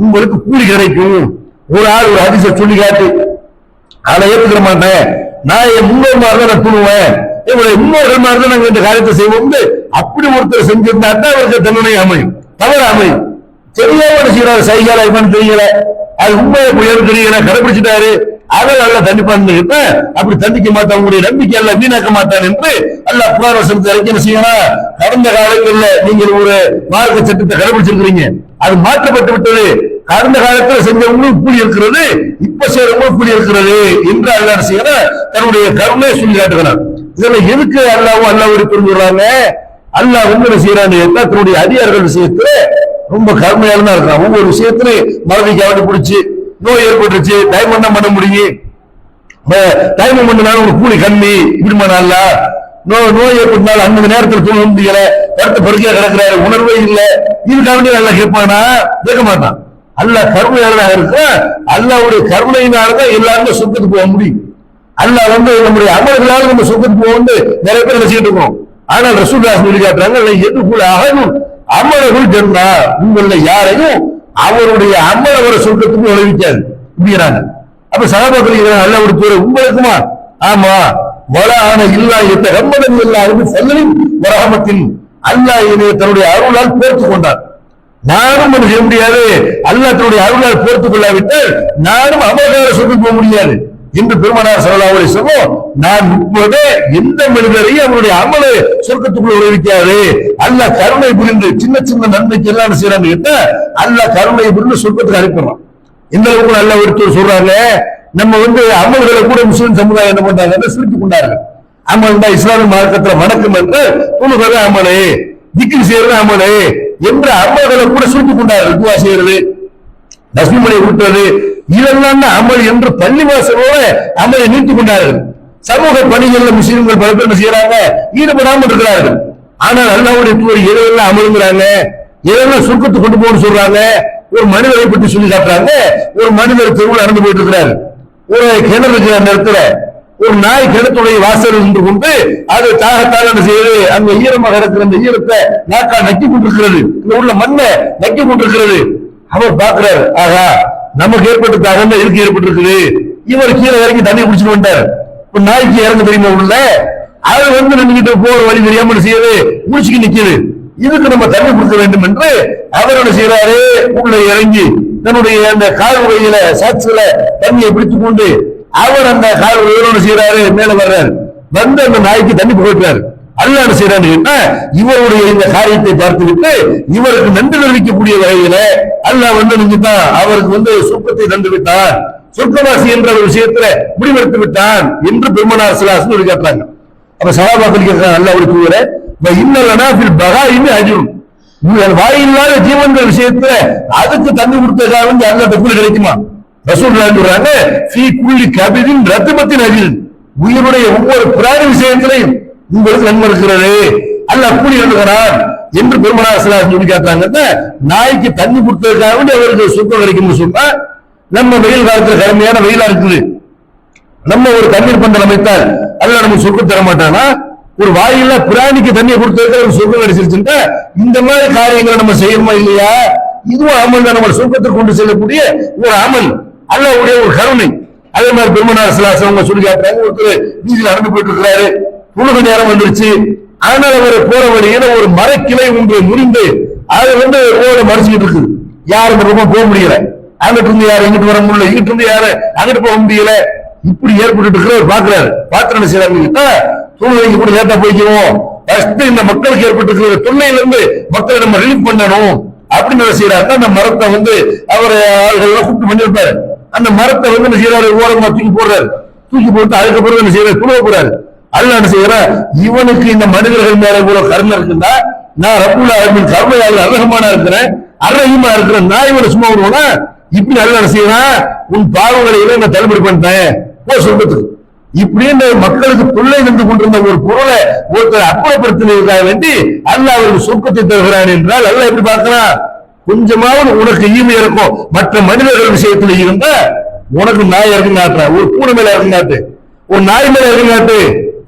உங்களுக்கு கூலி கிடைக்கும். ஒரு ஆள் ஒரு ஹதீஸை சொல்லி காட்டு, அதை ஏற்றுக்கிற மாட்டேன், நான் என் முன்னோர் மாதிரி தான் நான் துணுவேன், என்னுடைய முன்னோர்கள் மாதிரி தான் நாங்க இந்த காரியத்தை செய்வோம், அப்படி ஒருத்தர் செஞ்சிருந்தா தான் அவருக்கு தண்டனை அமையும், தவறு அமையும். தெரியாம செய்யறாரு, சைகால தெரியல, அது உண்மையை புயல் தெரியல, கடைபிடிச்சிட்டாரு, அதை நல்லா தண்டிப்பான்னு அப்படி தண்டிக்க மாட்டான், உங்களுடைய நம்பிக்கை எல்லாம் வீணாக்க மாட்டான் என்று அல்லாஹ் குர்ஆன் வசனத்தை இறக்கி என்ன செய்யணும். கடந்த காலங்களில் நீங்கள் ஒரு மார்க்க சட்டத்தை கடைபிடிச்சிருக்கிறீங்க, அது மாற்றப்பட்டு விட்டது. கடந்த காலத்தில் செஞ்சவங்களும் கூலி இருக்கிறது, இப்ப செய்யறவங்களும் கூலி இருக்கிறது என்று அல்லாஹ் செய்யணும் தன்னுடைய கருணையை சொல்லி காட்டுகிறார். இதெல்லாம் எதுக்கு அல்லாஹ்வுடைய புரிஞ்சுறாங்க, அல்லாஹ் வந்து என்ன செய்யறாங்க, தன்னுடைய அதிகாரிகள் விஷயத்துல ரொம்ப கருமையால தான் இருக்கிறான். ஒவ்வொரு விஷயத்துல மறதிக்கு அவனை பிடிச்சி நோய் ஏற்பட்டுருச்சு, டைம் பண்ண முடியும், டைம் பண்ணனால ஒரு கூலி கம்மி, இப்படி பண்ணல, நோய் ஏற்பட்டாலும் அந்த நேரத்தில் தூங்க முடியல, கருத்து படுக்கையா கிடக்கிறாரு, உணர்வே இல்லை, இதுக்காக நல்லா கேட்பானா? கேட்க மாட்டான். அல்லாஹ் கருணையாளராக இருக்க, அல்லாஹ்வுடைய கருணையினாலதான் எல்லாருமே சொர்க்கத்துக்கு போக முடியும். அல்லாஹ் வந்து நம்முடைய அமல்களால் நம்ம சொர்க்கத்துக்கு வந்து நிறைய பேர் நினைச்சிட்டு இருக்கோம். ஆனால் ரசூலுல்லாஹி சொல்லி காட்டுறாங்க, எதுக்குள்ள அகலும் அமலகுல் ஜன்னா, உங்கள யாரையும் அவருடைய அமல ஒரு சொர்க்கத்துக்கு நுழைவிக்காது அப்படிங்கிறாங்க. அப்ப சஹாபாக்கள் அல்லாஹ்வுடைய தூதர் உங்களுக்குமா? ஆமா. வலான இல்லா யத்தகம்மதன் இல்லாஹு ஃபல்லலின் வரஹமத்தின், அல்லாஹ் என்னை தன்னுடைய அருளால் போர்த்துக் கொண்டார். நானும் ஒன்று செய்ய முடியாது, அல்லாஹ் தன்னுடைய அருளால் போர்த்துக் கொள்ளாவிட்டால் நானும் அமல்கார சொர்க்கம் போக முடியாது என்று பெருமானார் ஸல்லல்லாஹு அலைஹி வஸல்லம், நான் முற்போதே எந்த மனிதரையும் அவருடைய அமல சொர்க்கத்துக்குள்ள நுழைவிக்காது. அல்லாஹ் கருணை புரிந்து சின்ன சின்ன நன்மைக்கு எல்லாம் செய்யறான்னு கேட்டா அல்லாஹ் கருணை புரிந்து சொர்க்கத்துக்கு அனுப்பிடுறான். இந்த அளவுக்கு அல்லாஹ் ஒருத்தர் சொல்றாங்க, நம்ம வந்து அமல்களை கூட முஸ்லிம் சமுதாயம் என்ன பண்றாங்க, சிரித்துக் கொண்டார்கள். அமல் தான் இஸ்லாமிய மார்க்கத்துல வணக்கம் என்று தொழுகை அமலே, திக்ர் செய்யறது அமலே என்ற அமல்களை கூட சுருட்டிக் கொண்டார்கள். துவா செய்யறது, தஸ்மீலை ஊட்டுறது, இதெல்லாம் தான் அமல் என்று பள்ளிவாசலோட அமலை நீட்டிக் கொண்டார்கள். சமூக பணிகள்ல முஸ்லிம்கள் பல பேர் செய்யறாங்க, ஈடுபடாமல் இருக்கிறார்கள். ஆனால் அல்லாஹ்வுடைய தூதர் எதெல்லாம் அமலுங்கிறாங்க, எதெல்லாம் சுருக்கத்தை கொண்டு போகணும்னு சொல்றாங்க. ஒரு மனிதரை பற்றி சொல்லி காட்டுறாங்க. ஒரு மனிதர் தெருவில் நடந்து போயிட்டு இருக்கிறார். ஒரு கிணறு இருக்கிற நேரத்துல ஒரு நாய் கிணத்துடைய வாசல் நின்று கொண்டு அது தாகத்தால் என்ன செய்யுது, அங்க ஈரமாக இருக்கிற அந்த ஈரத்தை நாக்கால் நக்கி கொண்டிருக்கிறது, இங்க உள்ள மண்ணை நக்கி கொண்டிருக்கிறது. அவர் பார்க்கிறார், ஆகா நமக்கு ஏற்பட்ட தாகம் இருக்கு ஏற்பட்டிருக்குது. இவர் கீழே இறங்கி தண்ணி குடிச்சுட்டு வந்தார். இப்ப நாய்க்கு இறங்க தெரியுமா உள்ள, அது வந்து நின்றுகிட்டு போற வழி தெரியாம செய்யுது, முடிச்சுக்கு நிக்குது. இதுக்கு நம்ம தண்ணி கொடுக்க வேண்டும் என்று அவர் என்ன செய்யறாரு, உள்ள இறங்கி தன்னுடைய அந்த கால் வகையில சாட்சியில தண்ணியை பிடித்துக் கொண்டு அவர் அந்த கால் வகையில செய்யறாரு, மேல வர்றாரு. வந்து அந்த நாய்க்கு தண்ணி போயிட்டாரு. அல்லாஹ் என்ன செய்யறான்னு கேட்டா, இவருடைய இந்த காரியத்தை பார்த்துவிட்டு இவருக்கு நன்றி தெரிவிக்கக்கூடிய வகையில அல்லாஹ் வந்து நினைத்தான், அவருக்கு வந்து சொர்க்கத்தை தந்து விட்டான், சொர்க்கவாசி என்ற ஒரு விஷயத்துல முடிவெடுத்து விட்டான் என்று பெருமானார் ஸல்லல்லாஹு அலைஹி வஸல்லம் காட்டுறாங்க. அப்ப சஹாபாக்கள் கேட்கிறாங்க, அல்லாஹ்வுடைய தூதரே இன்னலனா ஃபில் பகாயிமி அஜ்ரும், வாயில்லாத ஜீவன்கள் விஷயத்துல அதுக்கு தண்ணி கொடுத்ததாக வந்து அல்லாஹ் கூலி கிடைக்குமா? ரசூலுல்லாஹி சொல்றாங்க, ஃபீ குல்லி கபிதின் ரத்பத்தின் அஜ்ர், உயிருடைய ஒவ்வொரு பிராணி விஷயத்திலையும் உங்களுக்கு நன்மை இருக்கிறது, அல்லாஹ் கூலி எழுதுகிறான் என்று பெருமானார் ஸல்லல்லாஹு அலைஹி வஸல்லம் காட்டுறாங்க. நாய்க்கு தண்ணி கொடுத்ததுக்காக வேண்டி அவருக்கு சொர்க்கம் கிடைக்கும்னு சொன்னா, நம்ம வெயில் காலத்துல கடுமையான வெயிலா இருக்குது, நம்ம ஒரு தண்ணீர் பந்தல் அமைத்தால் அல்லாஹ் நமக்கு சொர்க்கம் தர மாட்டானா? ஒரு வாயில பிராணிக்கு தண்ணியை கொடுத்ததுக்கு ஒரு சொர்க்கம் கிடைச்சிருச்சுன்னா இந்த மாதிரி காரியங்களை நம்ம செய்யணுமா இல்லையா? இதுவும் அமல் தான், நம்ம சொர்க்கத்திற்கு கொண்டு செல்லக்கூடிய ஒரு அமல், அல்லாஹ்வுடைய ஒரு கருணை. அதே மாதிரி பெருமானார் ஸல்லல்லாஹு அலைஹி வஸல்லம் சொல்லி காட்டுறாங்க, ஒருத்தர் வீதியில் நடந்து போயிட்டு இருக்கிறாரு, தொழுகை நேரம் வந்துருச்சு. ஆனால் அவர் போற வழியில ஒரு மரக்கிளை ஒன்று முறிந்து அதை வந்து ரோட மறைச்சிக்கிட்டு இருக்குது. யாரும் ரொம்ப போக முடியல, அங்கிட்டு இருந்து யாரும் இங்கிட்டு வர முடியல, இங்கிட்டு இருந்து யாரும் அங்கிட்டு போக முடியல. இப்படி ஏற்பட்டு இருக்கிறவர் பாக்குறாரு. பாத்திரம் என்ன செய்யறாங்க, தொழுகைக்கு கூட லேட்டா போய்க்குவோம், ஃபர்ஸ்ட் இந்த மக்களுக்கு ஏற்பட்டு தொல்லையில இருந்து மக்களை நம்ம ரிலீஃப் பண்ணணும் அப்படின்னு என்ன செய்யறாரு, அந்த மரத்தை வந்து அவர் ஆள்கள் கூப்பிட்டு பண்ணிருப்பாரு. அந்த மரத்தை வந்து என்ன செய்யறாரு, ஓரமா தூக்கி போடுறாரு. தூக்கி போட்டு அதுக்கப்புறம் என்ன செய்யறாரு, துழுவ போறாரு. அல்லாஹ் என்ன செய்யறார், இவனுக்கு இந்த மனிதர்கள் மேல இவ்வளவு கருணை இருக்குன்னா, நான் ரப்புல் ஆலமீன் கருணையாளர் அரஹமானா இருக்கிறேன், அரஹீமா இருக்கிறேன், நான் இவனை சும்மா விடுவேனா? இப்படி அல்லாஹ் என்ன செய்யறான், உன் பாவங்களை நான் தள்ளுபடி பண்ணிட்டேன் போ சொர்க்கத்துக்கு. இப்படின்னு மக்களுக்கு தொல்லை நின்று கொண்டிருந்த ஒரு பொருளை ஒருத்தர் அப்புறப்படுத்தினதுக்காக வேண்டி அல்லாஹ் அவருக்கு சொர்க்கத்தை தருகிறான் என்றால் அல்லாஹ் எப்படி பார்க்கிறான், கொஞ்சமாவது உனக்கு ஈமை இருக்கும் மற்ற மனிதர்கள் விஷயத்துல இருந்தா உனக்கு நாய் இறக்கும் காட்டுற, ஒரு பூனை மேல இறக்கும் காட்டு, ஒரு நாய் மேல இறக்கும் காட்டு,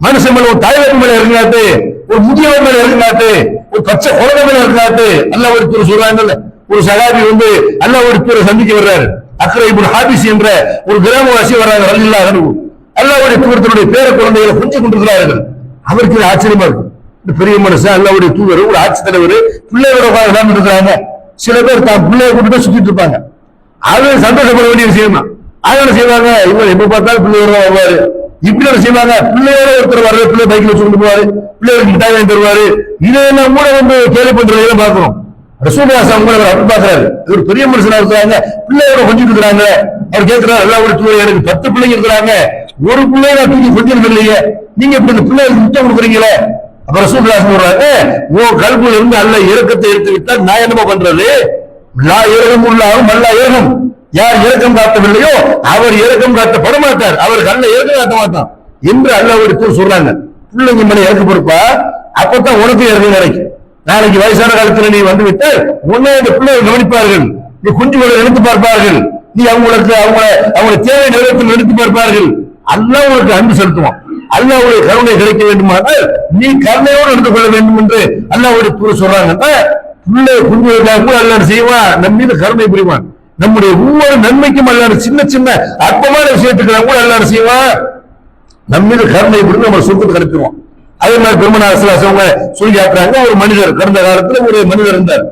மனுஷன் மேல ஒரு தாய்வப்பு மேல இறக்கும் காட்டு, ஒரு முதியவர் மேல இறக்கும் காட்டு, ஒரு பச்சை குழந்தை மேல இறக்கும் காட்டு. அல்லாஹ் ஒரு தூர சொல்றாங்கல்ல, ஒரு சகாபி வந்து அல்லாஹ் ஒரு தூர சந்திக்க வர்றாரு. அக்ரா இப்னு ஹாபிஸ் என்ற ஒரு கிராமவாசி வர்றாங்க, ரலியல்லாஹு அன்ஹு. அல்லாஹ்வுடைய தூதருடைய பேர குழந்தைகளை கொஞ்சம் கொண்டிருக்கிறார்கள். அவருக்கு ஆச்சரியமா இருக்கு, இந்த பெரிய மனுஷன் அல்லாஹ்வுடைய தூதர், ஒரு ஆட்சி தலைவர், பிள்ளையோட விளையாண்டு இருக்கிறாங்க. சில பேர் தான் பிள்ளைய கூட்டிட்டு சுத்திட்டு இருப்பாங்க, அது சந்தோஷப்பட வேண்டிய விஷயம் தான். அதனால செய்வாங்க, இவர் எப்ப பார்த்தாலும் பிள்ளையோட வருவாரு. இப்படி செய்வாங்க, பிள்ளையோட ஒருத்தர் வர்றது, பிள்ளை பைக்ல வச்சுட்டு போவாரு, பிள்ளைகளுக்கு மிட்டாய் வாங்கி தருவாரு. இதெல்லாம் கூட வந்து கேள்வி பண்றதையும் பார்க்கிறோம். ரசூலுல்லாஹி ஸல்லல்லாஹு அலைஹி வஸல்லம் அப்படி பாக்குறாரு, ஒரு பெரிய மனுஷனா இருக்கிறாங்க, பிள்ளையோட கொஞ்சிட்டு இருக்கிறாங்க. அவர் கேட்கிறார், அல்லாஹ்வுடைய தூதர், எனக்கு 10 பிள்ளைங்க இருக்கிறாங்க, ஒரு பிள்ளைய நான் தூக்கி கொஞ்சம் இல்லையே, நீங்க இப்படி இந்த பிள்ளைகளுக்கு முட்டை கொடுக்குறீங்களே? அப்ப ரசூலுல்லாஹி சொல்றாங்க, உன் கல்புல இருந்து அல்லாஹ் இரக்கத்தை எடுத்து விட்டால் நான் என்னமா பண்றது? லா இரகம் உள்ளாகும் அல்லா இரகம், யார் இரக்கம் காட்டவில்லையோ அவர் இரக்கம் காட்டப்பட மாட்டார், அவருக்கு அல்ல இரக்கம் காட்ட மாட்டான் என்று அல்லாஹ்வுடைய தூதர் சொல்றாங்க. பிள்ளைங்க மேல இறக்க பொறுப்பா, அப்பதான் உனக்கு இறக்கம் கிடைக்கும். நாளைக்கு வயசான காலத்துல நீ வந்து விட்டு உன்னை இந்த பிள்ளைகள் கவனிப்பார்கள், நீ குஞ்சுகளை நினைத்து பார்ப்பார்கள், நீ அவங்களுக்கு அவங்க தேவை நிறைவேற்ற நினைத்து பார்ப்பார்கள். அல்லாஹ் உனக்கு அன்பு செலுத்துவான். அல்லாஹ்வுடைய கருணை கிடைக்க வேண்டுமானால் நீ கருணையோடு நடந்து கொள்ள வேண்டும் என்று அல்லாஹ்வுடைய தூதர் சொல்றாங்க. பிள்ளை குஞ்சுகளுக்காக கூட அல்லாஹ் செய்வான், நம் மீது கருணை புரிவான். நம்முடைய ஒவ்வொரு நன்மைக்கும் அல்லாஹ் சின்ன சின்ன அற்பமான விஷயத்துக்கு கூட அல்லாஹ் செய்வான், நம்ம மீது கருணை புரிந்து நம்ம சொர்க்கத்தை கிடைச்சிருவோம். அதே மாதிரி பெருமனார் அவங்க சொல்லி காட்டுறாங்க. ஒரு மனிதர் கடந்த காலத்துல ஒரு மனிதர் இருந்தார்.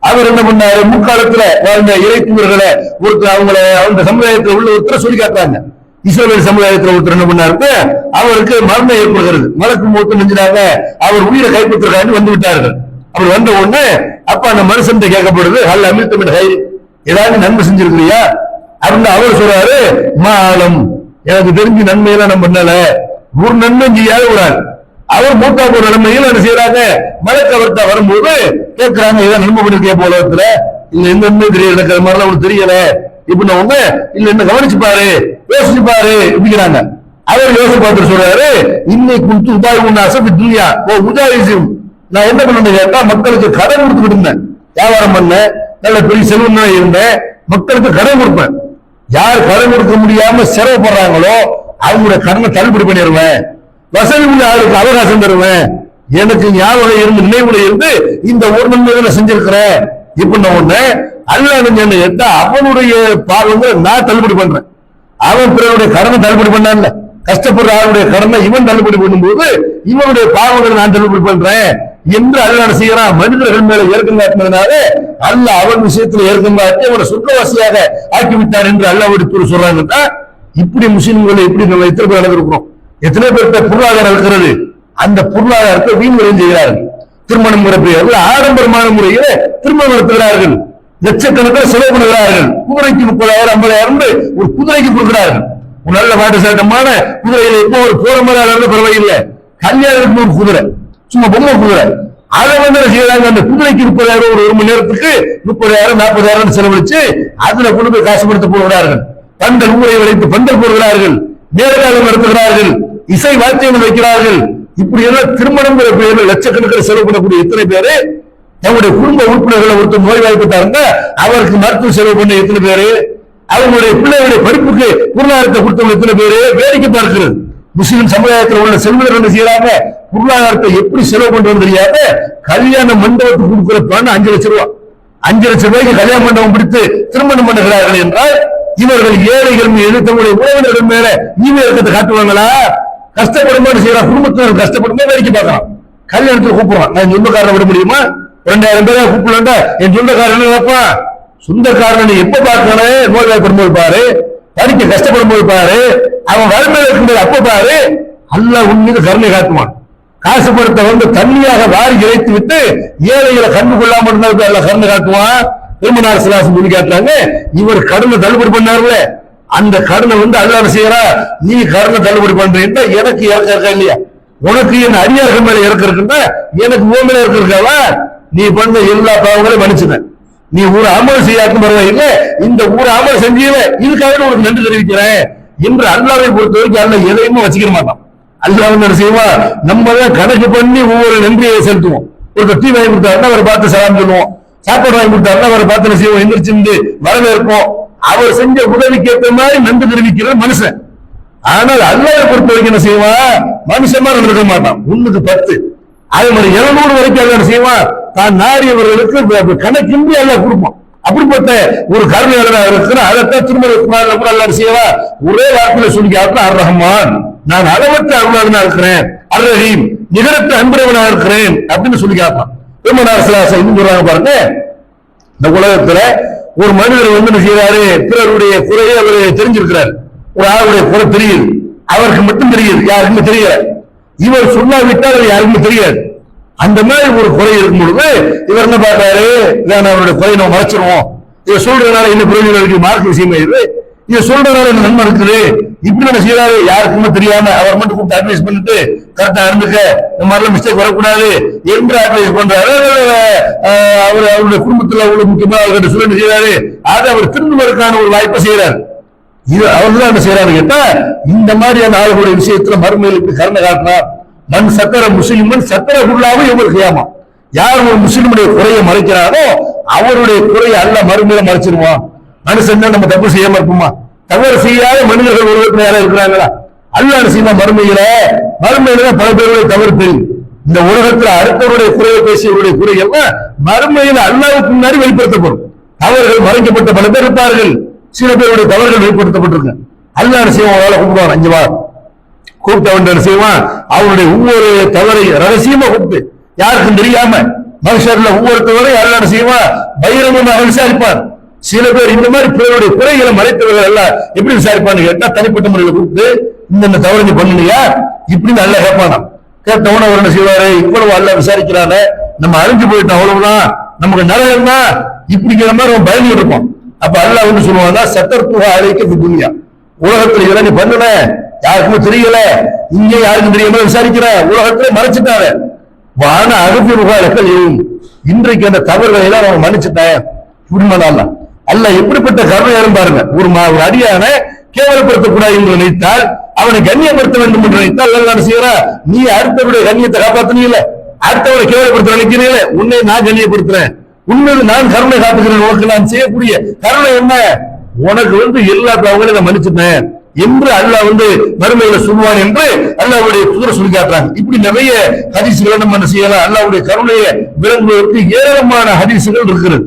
அவர் என்ன பண்ணாரு, முற்காலத்துல வாழ்ந்த இறை தூதர்களை ஒருத்தர் அவங்களை அவங்க சமுதாயத்தில் உள்ள ஒருத்தர் சொல்லி காட்டுறாங்க. இஸ்ரவேல் சமுதாயத்தில் ஒருத்தர் என்ன பண்ணாரு, அவருக்கு மரணம் ஏற்படுகிறது. மலக்கு மௌத் நெஞ்சினாங்க, அவர் உயிரை கைப்பற்றுறாங்க வந்து விட்டார்கள். அவர் வந்த உடனே அப்ப அந்த மனுஷன் கேட்கப்படுது, அல்ல அமிர்தமின் கை ஏதாவது நன்மை செஞ்சிருக்கிறியா அப்படின்னு அவர் சொல்றாரு, மாலம் எனக்கு தெரிஞ்சு நன்மையெல்லாம் நம்ம பண்ணல, ஒரு நன்மை செய்யாத ஒரு ஆள். அவர் மூத்தா ஒரு நன்மையில் என்ன செய்யறாங்க, மலக்கு அவர்கிட்ட வரும்போது கேட்கிறாங்க, ஏதாவது நன்மை பண்ணிருக்கே போலத்துல இல்ல எந்த நன்மை தெரியல, எனக்கு அது மாதிரிலாம் அவனுக்கு தெரியல இப்படின்னு ஒண்ணு இல்ல, என்ன கவனிச்சு பாரு, யோசிச்சு பாரு இப்படிங்கிறாங்க. அவர் யோசிச்சு பார்த்து சொல்றாரு, இன்னைக்கு கொடுத்து உபாய் ஒண்ணு அசப்பி துணியா ஓ உதாரிசும், நான் என்ன பண்ண கேட்டா மக்களுக்கு கடன் கொடுத்துக்கிட்டு இருந்தேன், வியாபாரம் பண்ண நல்ல பெரிய செல்வம் இருந்தேன், மக்களுக்கு கடன் கொடுப்பேன். யார் கடன் கொடுக்க முடியாம சிரமப்படுறாங்களோ அவங்களுடைய கடனை தள்ளுபடி பண்ணிடுவேன், வசதி உள்ள ஆளுக்கு அவகாசம் தருவேன், எனக்கு ஞாபகம் இருந்து நினைவுல இருந்து இந்த ஒரு நன்மை செஞ்சிருக்கிறேன் இப்படின்ன ஒண்ணு. அல்லாஹ் என்ன கேட்டா அவனுடைய பாவங்களை நான் தள்ளுபடி பண்றேன். அவன் பிறருடைய கடனை தள்ளுபடி பண்ணான்ல, கஷ்டப்படுற ஆளுடைய கடனை இவன் தள்ளுபடி பண்ணும்போது இவனுடைய பாவங்களை நான் தள்ளுபடி பண்றேன் என்று அல்லாஹ் செய்யறான். மனிதர்கள் மேல ஏற்கம் காட்டினதுனால அல்லாஹ் அவன் விஷயத்துல ஏற்கம் காட்டி அவனை சொர்க்கவாசியாக ஆக்கிவிட்டார் என்று அல்லாஹ்வுடைய தூதர் சொல்றாங்கன்னா, இப்படி முஸ்லிம்களை இப்படி நம்ம எத்தனை பேர் நடந்திருக்கிறோம், எத்தனை பேர்கிட்ட பொருளாதாரம் இருக்கிறது, அந்த பொருளாதாரத்தை வீண் விரைந்து செய்கிறார்கள். திருமணம் பெயர்கள் ஆடம்பரமான முறையில திருமணம் நடத்துகிறார்கள், லட்சக்கணக்கில் செலவு பண்ணுகிறார்கள். குதிரைக்கு 30,000 50,000 ஒரு குதிரைக்கு கொடுக்கிறார்கள். ஒரு நல்ல மாட்டு சாட்டமான குதிரையில இப்போ ஒரு போரமராக பரவாயில்லை, கல்யாணத்துக்கு ஒரு குதிரை, சும்மா பொம்மை குதிரை, அதை வந்து செய்யறாங்க. அந்த குதிரைக்கு 30,000 ஒரு மணி நேரத்துக்கு 30,000 40,000 செலவழிச்சு அதுல கொண்டு போய் காசுபடுத்த போகிறார்கள். பந்தல் ஊரை வைத்து பந்தல் போடுகிறார்கள், நேரடியாக நடத்துகிறார்கள், இசை வாத்தியம் வைக்கிறார்கள். இப்படி எல்லாம் திருமணம் பெயரில் லட்சக்கணக்கில் செலவு பண்ணக்கூடிய எத்தனை பேரு, நம்முடைய குடும்ப உறுப்பினர்களை ஒருத்தர் நோய் வாய்ப்பட்டாருங்க அவருக்கு மருத்துவ செலவு பண்ண எத்தனை பேரு, அவங்களுடைய பிள்ளைகளுடைய படிப்புக்கு பொருளாதாரத்தை கொடுத்தவங்க எத்தனை பேரு வேடிக்கை பார்க்கிறது. முஸ்லிம் சமுதாயத்தில் உள்ள செல்வர்கள் என்ன செய்யறாங்க, பொருளாதாரத்தை எப்படி செலவு பண்றது தெரியாத கல்யாண மண்டபத்துக்கு கொடுக்கிற பணம் 5 லட்சம் ரூபாய், 5 லட்சம் ரூபாய்க்கு கல்யாண மண்டபம் பிடித்து திருமணம் பண்ணுகிறார்கள் என்றால் இவர்கள் ஏழைகள் மீது தங்களுடைய உறவினர்கள் மேல ஈவே இருக்கத்தை காட்டுவாங்களா? கஷ்டப்படும் செய்யற குடும்பத்தினர் கஷ்டப்படும் வேடிக்கை பார்க்கலாம். கல்யாணத்தில் கூப்பிடுறான், நான் சொந்தக்காரனை விட முடியுமா? 2000 பேரை கூப்பிடலாண்டா என் சொந்தக்காரன் நினைப்பான். சொந்தக்காரனை எப்ப பார்க்கணும், நோய் வாய்ப்படும்போது பாரு, படிக்க கஷ்டப்படும் போது பாரு, அவன் வறுமையில் இருக்கும்போது அப்ப பாரு, அல்லாஹ் உன் மீது கருணை காட்டுவான். காசு படத்தை வந்து தண்ணியாக வாரி இறைத்து விட்டு ஏழைகளை கண்டு கொள்ளாம இருந்தாலும் எல்லாம் கருணை காட்டுவான். பெருமனார் சிலாசம் சொல்லி காட்டுறாங்க, இவர் கடனை தள்ளுபடி பண்ணாருல, அந்த கடனை வந்து அல்லாஹ் செய்யறா, நீ கடனை தள்ளுபடி பண்றீங்கன்னா எனக்கு இறக்க இருக்கா இல்லையா? உனக்கு என் அடியார்கள் மேல இறக்க இருக்குன்னா எனக்கு ஓ மேல இருக்காவா? நீ பண்ண எல்லா பாவங்களையும் மன்னிச்சுன, நீ ஒரு அமல் செய்யாக்கும் பரவாயில்ல, இந்த ஒரு அமல் செஞ்சீங்க இதுக்காக உனக்கு நன்றி தெரிவிக்கிறேன் என்று அல்லாஹ்வை பொறுத்த வரைக்கும் அல்லாஹ் எதையுமே வச்சுக்க மாட்டான். அல்லாஹ் என்ன செய்வான், நம்ம தான் கணக்கு பண்ணி ஒவ்வொரு நன்றியை செலுத்துவோம். ஒரு டீ வாங்கி கொடுத்தாருன்னா அவரை பார்த்து சலாம் சொல்லுவோம், சாப்பாடு வாங்கி கொடுத்தாருன்னா அவரை பார்த்து செய்வோம், எந்திரிச்சு வரவேற்போம். அவர் செஞ்ச உதவிக்கு ஏற்ற மாதிரி நன்றி தெரிவிக்கிற மனுஷன். ஆனால் அல்லாஹ்வை பொறுத்த வரைக்கும் என்ன செய்வான், மனுஷமா நடக்க மாட்டான். 1க்கு 10 அதே மாதிரி 700 வரைக்கும் என்ன செய்வான், தான் நாடியவர்களுக்கு கணக்கின்றி அல்லாஹ் கொடுப்பான். அப்படிப்பட்ட ஒரு கருணையாளராக இருக்கிற அதைத்தான் திரும்ப அல்லாஹ் செய்வா ஒரே வார்த்தையில சொல்லி காட்டுற அர் ரஹ்மான், நான் அளவற்ற அருளாளனா இருக்கிறேன், அர் ரஹீம் நிகரற்ற அன்புடையவனா இருக்கிறேன் அப்படின்னு சொல்லி காட்டலாம். பெருமனார் ஸல்லல்லாஹு இன்னும் சொல்றாங்க பாருங்க, இந்த உலகத்துல ஒரு மனிதர் வந்து என்ன செய்யறாரு, பிறருடைய குறையை அவரு தெரிஞ்சிருக்கிறார். ஒரு ஆளுடைய குறை தெரியுது, அவருக்கு மட்டும் தெரியுது, யாருக்குமே தெரியல. இவர் சொல்லாவிட்டால் அது யாருக்குமே தெரியாது. அந்த மாதிரி ஒரு குறை இருக்கும் பொழுது இவர் என்ன பார்த்தாரு, அவருடைய குறையை நம்ம மறைச்சிருவோம், இதை சொல்றதுனால என்ன பிரயோஜனம் இருக்கு, மார்க் விஷயமா இது, இதை சொல்றதுனால என்ன நன்மை இருக்குது, இப்படி என்ன செய்யறாரு, யாருக்குமே தெரியாம அவர் மட்டும் கூப்பிட்டு அட்வைஸ் பண்ணிட்டு கரெக்டா இருந்துக்க, இந்த மாதிரிலாம் மிஸ்டேக் வரக்கூடாது என்று அட்வைஸ் பண்றாரு. அவருடைய குடும்பத்தில் அவ்வளவு முக்கியமான அவர்கிட்ட சொல்ல செய்யறாரு, அதை அவர் திருந்துவதற்கான ஒரு வாய்ப்பை செய்யறாரு. இது அவர்தான் என்ன செய்யறாரு கேட்டா, இந்த மாதிரியான ஆளுடைய விஷயத்துல மறுமையில் இப்படி கருணை காட்டினார். மண் சக்கர முஸ்லிமன் சக்கர உள்ளாவும் இவங்க செய்யாமா, யார் ஒரு முஸ்லிமுடைய குறையை மறைக்கிறாரோ அவருடைய குறையை அல்ல மறுமையில மறைச்சிருவான். மனுஷன் தான் நம்ம தப்பு செய்யாம இருப்போமா? தவறு செய்யாத மனிதர்கள் ஒருவருக்கு யாரா இருக்கிறாங்களா? அல்லாஹ் செய்த மறுமையில பல பேருடைய தவறு இந்த உலகத்துல அடுத்தவருடைய குறையை பேசியவருடைய குறை எல்லாம் மறுமையில அல்லாஹ்வுக்கு முன்னாடி வெளிப்படுத்தப்படும். தவறுகள் மறைக்கப்பட்ட பல பேர் இருப்பார்கள், சில பேருடைய தவறுகள் வெளிப்படுத்தப்பட்டிருக்கு. அல்லாஹ் செய்வான், வேலை கூப்பிடுவான், 5 வாரம் கூப்பிட்டவன் செய்வான். அவருடைய ஒவ்வொரு தவறை ரகசியமா கூப்பிட்டு யாருக்கும் தெரியாம மனுஷர்ல ஒவ்வொருத்தவரையும் அல்லாஹ் செய்வான், பகிரங்கமாக விசாரிப்பார். சில பேர் இந்த மாதிரி பிறருடைய குறைகளை மறைத்தவர்கள் எல்லாம் எப்படி விசாரிப்பான்னு கேட்டா, தனிப்பட்ட முறையில் கூப்பிட்டு இந்த தவறு நீ பண்ணுனியா இப்படின்னு அல்லாஹ் கேட்பானா. கேட்டவன அவர் என்ன செய்வாரு, இவ்வளவு அல்லாஹ் விசாரிக்கிறானே, நம்ம அழிஞ்சு போயிட்டோம், அவ்வளவுதான், நமக்கு நரகம் தான் இப்படிங்கிற மாதிரி நம்ம பயந்து இருப்போம். அப்ப அல்லாஹ் வந்து சொல்லுவாங்க, சத்தர்த்துவா அழைக்க துனியா, உலகத்துல இதெல்லாம் நீ பண்ணுன யாருக்குமே தெரியல, இங்கே யாருக்கும் தெரியாம விசாரிக்கிற, உலகத்துல மறைச்சிட்டாங்க. வான அகப்பி முகாலக்கள் இன்றைக்கு அந்த தவறுகளை எல்லாம் அவங்க மன்னிச்சுட்டேன். இப்படிமாதான் அல்ல எப்படிப்பட்ட கருணை பாருங்க. ஒரு அடியான கேவலப்படுத்தக்கூடாது என்று நினைத்தால், அவனை கண்ணியப்படுத்த வேண்டும் என்று நினைத்தால் என்ன செய்யறா, நீ அடுத்தவருடைய கண்ணியத்தை காப்பாத்தினீங்கள, அடுத்தவரை கேவலப்படுத்த நினைக்கிறீங்களே, உன்னை நான் கண்ணியப்படுத்துறேன், உண்மையில நான் கருணை காட்டுகிறேன், உனக்கு நான் செய்யக்கூடிய கருணை என்ன, உனக்கு வந்து எல்லா அவங்களே நான் மன்னிச்சுட்டேன் என்று அல்லாஹ் வந்து மறுமையில சொல்லுவான் என்று அல்லாஹ்வுடைய தூதர் சொல்லி காட்டுறாங்க. இப்படி நிறைய ஹதீஸ்களை நம்ம என்ன செய்யலாம், அல்லாஹ்வுடைய கருணையை விளங்குவதற்கு ஏராளமான ஹதீஸ்கள் இருக்கிறது.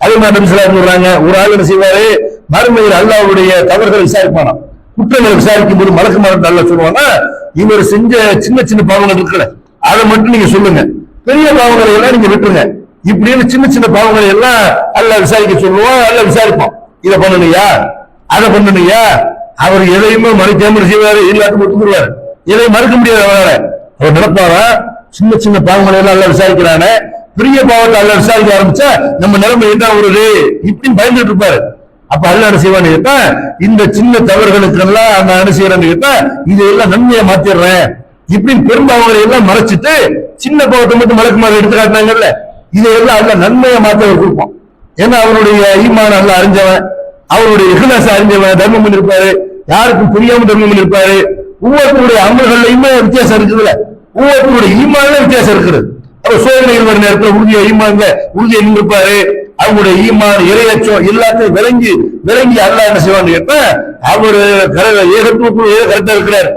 அதே மாதிரி நபி ஸல்லல்லாஹு அலைஹி வஸல்லம் சொல்றாங்க, ஒரு ஆள் என்ன செய்வாரு, மறுமையில் அல்லாஹ்வுடைய தவறுகளை விசாரிப்பானா, குற்றங்களை விசாரிக்கும் போது மலக்குமார் அல்லாஹ் சொல்லுவானா, இவர் செஞ்ச சின்ன சின்ன பாவங்கள் இருக்குல்ல அதை மட்டும் நீங்க சொல்லுங்க, பெரிய பாவங்களை எல்லாம் நீங்க விட்டுருங்க, இப்படின்னு சின்ன சின்ன பாவங்களை எல்லாம் அல்லாஹ் விசாரிக்க சொல்லுவான். அல்லாஹ் விசாரிப்பான், இதை பண்ணலையா அதை பண்ணலையா, அவர் எதையுமே மறைக்காம செய்வாரு, எல்லாத்தையும் ஒத்துக்குருவாரு, எதையும் மறுக்க முடியாது அவரால். அவர் நடப்பாரா, சின்ன சின்ன பாவங்களை எல்லாம் அல்லாஹ் விசாரிக்கிறானே, பெரிய பாவத்தை அல்லாஹ் விசாரிக்க ஆரம்பிச்சா நம்ம நிலைமை என்ன வருது இப்படின்னு பயந்துட்டு இருப்பாரு. அப்ப அல்லாஹ் என்ன செய்வான்னு கேட்டா, இந்த சின்ன தவறுகளுக்கு எல்லாம் நான் என்ன செய்யறேன்னு கேட்டா, இதெல்லாம் நன்மையை மாத்திடுறேன் இப்படின்னு பெரும்பாவங்களை எல்லாம் மறைச்சிட்டு சின்ன பாவத்தை மட்டும் மலக்குமாறு எடுத்து காட்டினாங்கல்ல, இதையெல்லாம் அல்லாஹ் நன்மையை மாத்த கொடுப்பான். ஏன்னா அவருடைய ஈமான அல்லாஹ் அறிஞ்சவன், அவருடைய இஹ்லாஸை அறிஞ்சவன், தர்மம் பண்ணிருப்பாரு, யாருக்கும் புரியாம தர்மம் பண்ணிருப்பாரு. ஒவ்வொருத்தருடைய அமல்கள்லையுமே வித்தியாசம் இருக்குதுல்ல, ஒவ்வொருத்தருடைய ஈமான்ல வித்தியாசம் இருக்குது. அவர் சோதனைகள் வர நேரத்தில் உறுதியை நின்றுப்பாரு, அவங்களுடைய ஈமான் இறையச்சம் எல்லாத்தையும் விளங்கி அல்லாஹ் என்ன செய்வான்னு கேட்ட, அவரு ஏகத்துவக்குள்ள கரெக்டா இருக்கிறார்,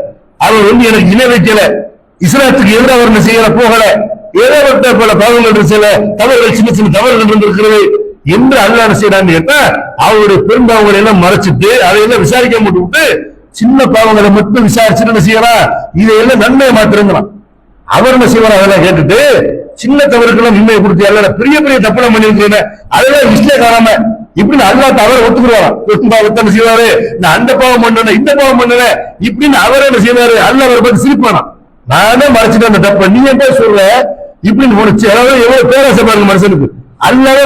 அவர் வந்து எனக்கு இணை வைக்கல, இஸ்லாத்துக்கு எதிராக அவர் என்ன செய்யற போகல, ஏதோப்பட்ட பல பாவங்கள் சில தவறுகள் சின்ன சின்ன தவறுகள் இருக்கிறது என்று அல்லாஹ் என்ன செய்யறான்னு கேட்டா, அவருடைய பெரும்பாவங்களை எல்லாம் மறைச்சிட்டு அதையெல்லாம் விசாரிக்க விட்டு சின்ன பாவங்களை மட்டும் விசாரிச்சுட்டு என்ன செய்யறான், இதையெல்லாம் நன்மையை மாத்திருந்தான். அவர் என்ன செய்வார், அதெல்லாம் கேட்டுட்டு சின்ன தவறுக்கெல்லாம் நன்மையை கொடுத்து எல்லாம் பெரிய பெரிய தப்பெல்லாம் பண்ணிருக்கிறேன் அதெல்லாம் விஷய காணாம இப்படின்னு அல்லாஹ் தவறு ஒத்துக்குருவாராம். பாவத்தை என்ன செய்வாரு, நான் அந்த பாவம் பண்ணேன் இந்த பாவம் பண்ணேன் இப்படின்னு அவர் என்ன செய்வாரு, அல்லாஹ் அவரை பத்தி சிரிப்பானா, நானே மறைச்சிட்டேன் அந்த தப்ப நீ என்ன சொல்ற இப்படின்னு முடிச்சு, அதாவது எவ்வளவு பேராசை பாருங்க மனுஷனுக்கு. அல்லாவே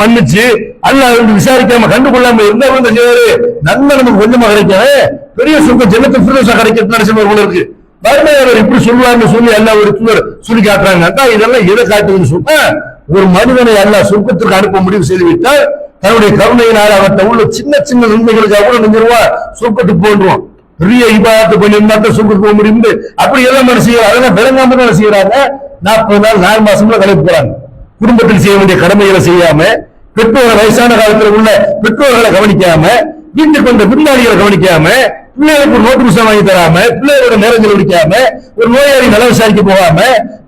மன்னிச்சு அல்லாஹ் வந்து விசாரிக்காம கண்டுகொள்ளாம இருந்தா வந்து செய்வாரு, நன்மை நமக்கு கொஞ்சமா கிடைக்காது, பெரிய சுருக்கம் ஜன்னத்துல் ஃபிர்தௌஸ் கிடைக்கிறது போல இருக்கு. மறுமையாளர் இப்படி சொல்லுவாங்கன்னு சொல்லி அல்லாஹ் ஒரு தூதர் சொல்லி காட்டுறாங்க. இதெல்லாம் எதை காட்டுதுன்னு சொன்னா, ஒரு மனிதனை அல்லாஹ் சொர்க்கத்திற்கு அனுப்ப முடிவு செய்துவிட்டால் தன்னுடைய கருணையினால் அவர்கிட்ட உள்ள சின்ன சின்ன நன்மைகளுக்கு அவ்வளவு நெஞ்சிருவா சொர்க்கத்துக்கு போன்றுவான். பெரிய இபாதத்து பண்ணியிருந்தா சொர்க்கத்துக்கு போக முடியும். அப்படி எல்லாம் செய்யறாங்க, அதெல்லாம் விளங்காம தான் செய்யறாங்க. 40 நாள் 4 மாசம்ல கலைப்பு போறாங்க. குடும்பத்தில் செய்ய வேண்டிய கடமைகளை செய்யாம, பெற்றோரை வயசான காலத்தில் உள்ள பெற்றோர்களை கவனிக்காம, வீட்டுக்கு வந்த விருந்தாளிகளை கவனிக்காம, பிள்ளைகளுக்கு ஒரு நோட்டு புத்தகம் வாங்கி தராம, பிள்ளைகளோட நேரம் செலவழிக்காம, ஒரு நோயாளி நல விசாரிக்க போகாம,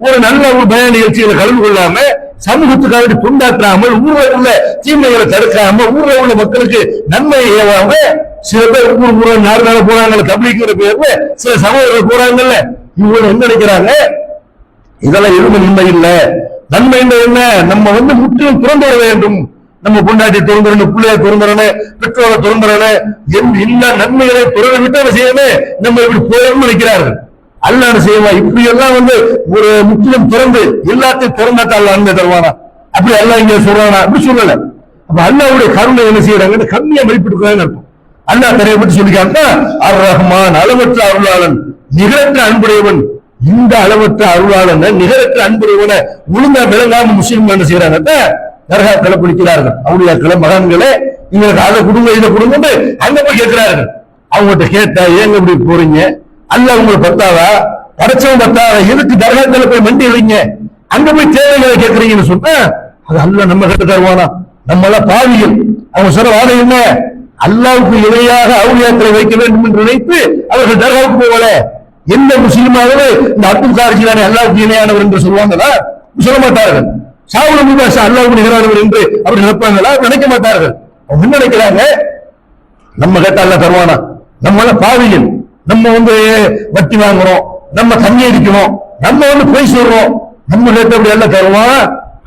ஒரு நல்ல ஒரு பய நிகழ்ச்சிகளை கலந்து கொள்ளாம, சமூகத்துக்காக தொண்டாற்றாமல், ஊர்ல உள்ள தீமைகளை தடுக்காம, ஊர்ல உள்ள மக்களுக்கு நன்மையை ஏவாம, சில பேர் ஊர் 4 நாள் போறாங்க தப்லீக்ங்கிற பேர்ல, சில சகோதரர்கள் போறாங்கல்ல, இவங்க என்ன நினைக்கிறாங்க, இதெல்லாம் எதுவும் நன்மை இல்லை. நன்மை என்ன, நம்ம வந்து முற்றிலும் திறந்து வர வேண்டும், நம்ம பொண்டாட்டி திறந்துறணும், பிள்ளைய திறந்துறணும், பெற்றோரை திறந்துறணும், எல்லா நன்மைகளை திறந்து விட்டு செய்யணும், நம்ம இப்படி போயிடணும்னு நினைக்கிறார்கள். அல்லாஹ் செய்வா இப்படி எல்லாம் வந்து ஒரு முற்றிலும் திறந்து எல்லாத்தையும் திறந்தாட்டா அல்லாஹ் நன்மை தருவானா, அப்படி அல்லாஹ் இங்க சொல்றானா, அப்படி சொல்லல. அப்ப அல்லாஹ்வுடைய கருணை என்ன செய்யறாங்க, கம்மியா மதிப்பிட்டுக்கிறாங்கன்னு அர்த்தம். அல்லாஹ் தன்னை பற்றி சொல்லிக்காட்டா, அர் ரஹ்மான் அளவற்ற அருளாளன் நிகரற்ற அன்புடையவன். இந்த அளவற்ற அருளாளன் நிகரற்ற அன்புடையவனை ஒழுங்கா விளங்காம முஸ்லிம் என்ன செய்யறாங்க, தர்காக்களை பிடிக்கிறார்கள். அவளியாக்களை மகான்களே எங்களுக்கு அதை கொடுங்க இதை கொடுங்க அங்க போய் கேட்கிறார்கள். அவங்ககிட்ட கேட்டா, ஏங்க இப்படி போறீங்க, அல்லாஹ் உங்களுக்கு பத்தாவா, படைச்சவன் பத்தாவா, எதுக்கு தர்காக்களை போய் மண்டி வைங்க, அங்க போய் தேவைகளை கேட்கறீங்கன்னு சொன்னா, அது அல்லாஹ் நம்ம கிட்ட தருவானா, நம்ம எல்லாம் பாவிகள். அவங்க சொல்ற வாதம் என்ன, அல்லாவுக்கு இணையாக அவுலியாக்களை வைக்க வேண்டும் என்று நினைத்து அவர்கள் தர்காவுக்கு போகல. எந்த முஸ்லீமாவது இந்த அப்துல் கார் ஜிலானி அல்லாவுக்கு இணையானவர் என்று சொல்லுவாங்களா? சொல்ல மாட்டார்கள். ஷாவுல் அமீது பாஷா அல்லாவுக்கு நிகரானவர் என்று அப்படி நினைப்பாங்களா? நினைக்க மாட்டார்கள். அவங்க என்ன நினைக்கிறாங்க? நம்ம கேட்டா அல்லாஹ் தருவானா? நம்ம பாவிகள், நம்ம வட்டி வாங்குறோம், நம்ம தண்ணி அடிக்கணும், நம்ம பொய் சொல்றோம், நம்ம கேட்ட அப்படி எல்லாம் தருவான்.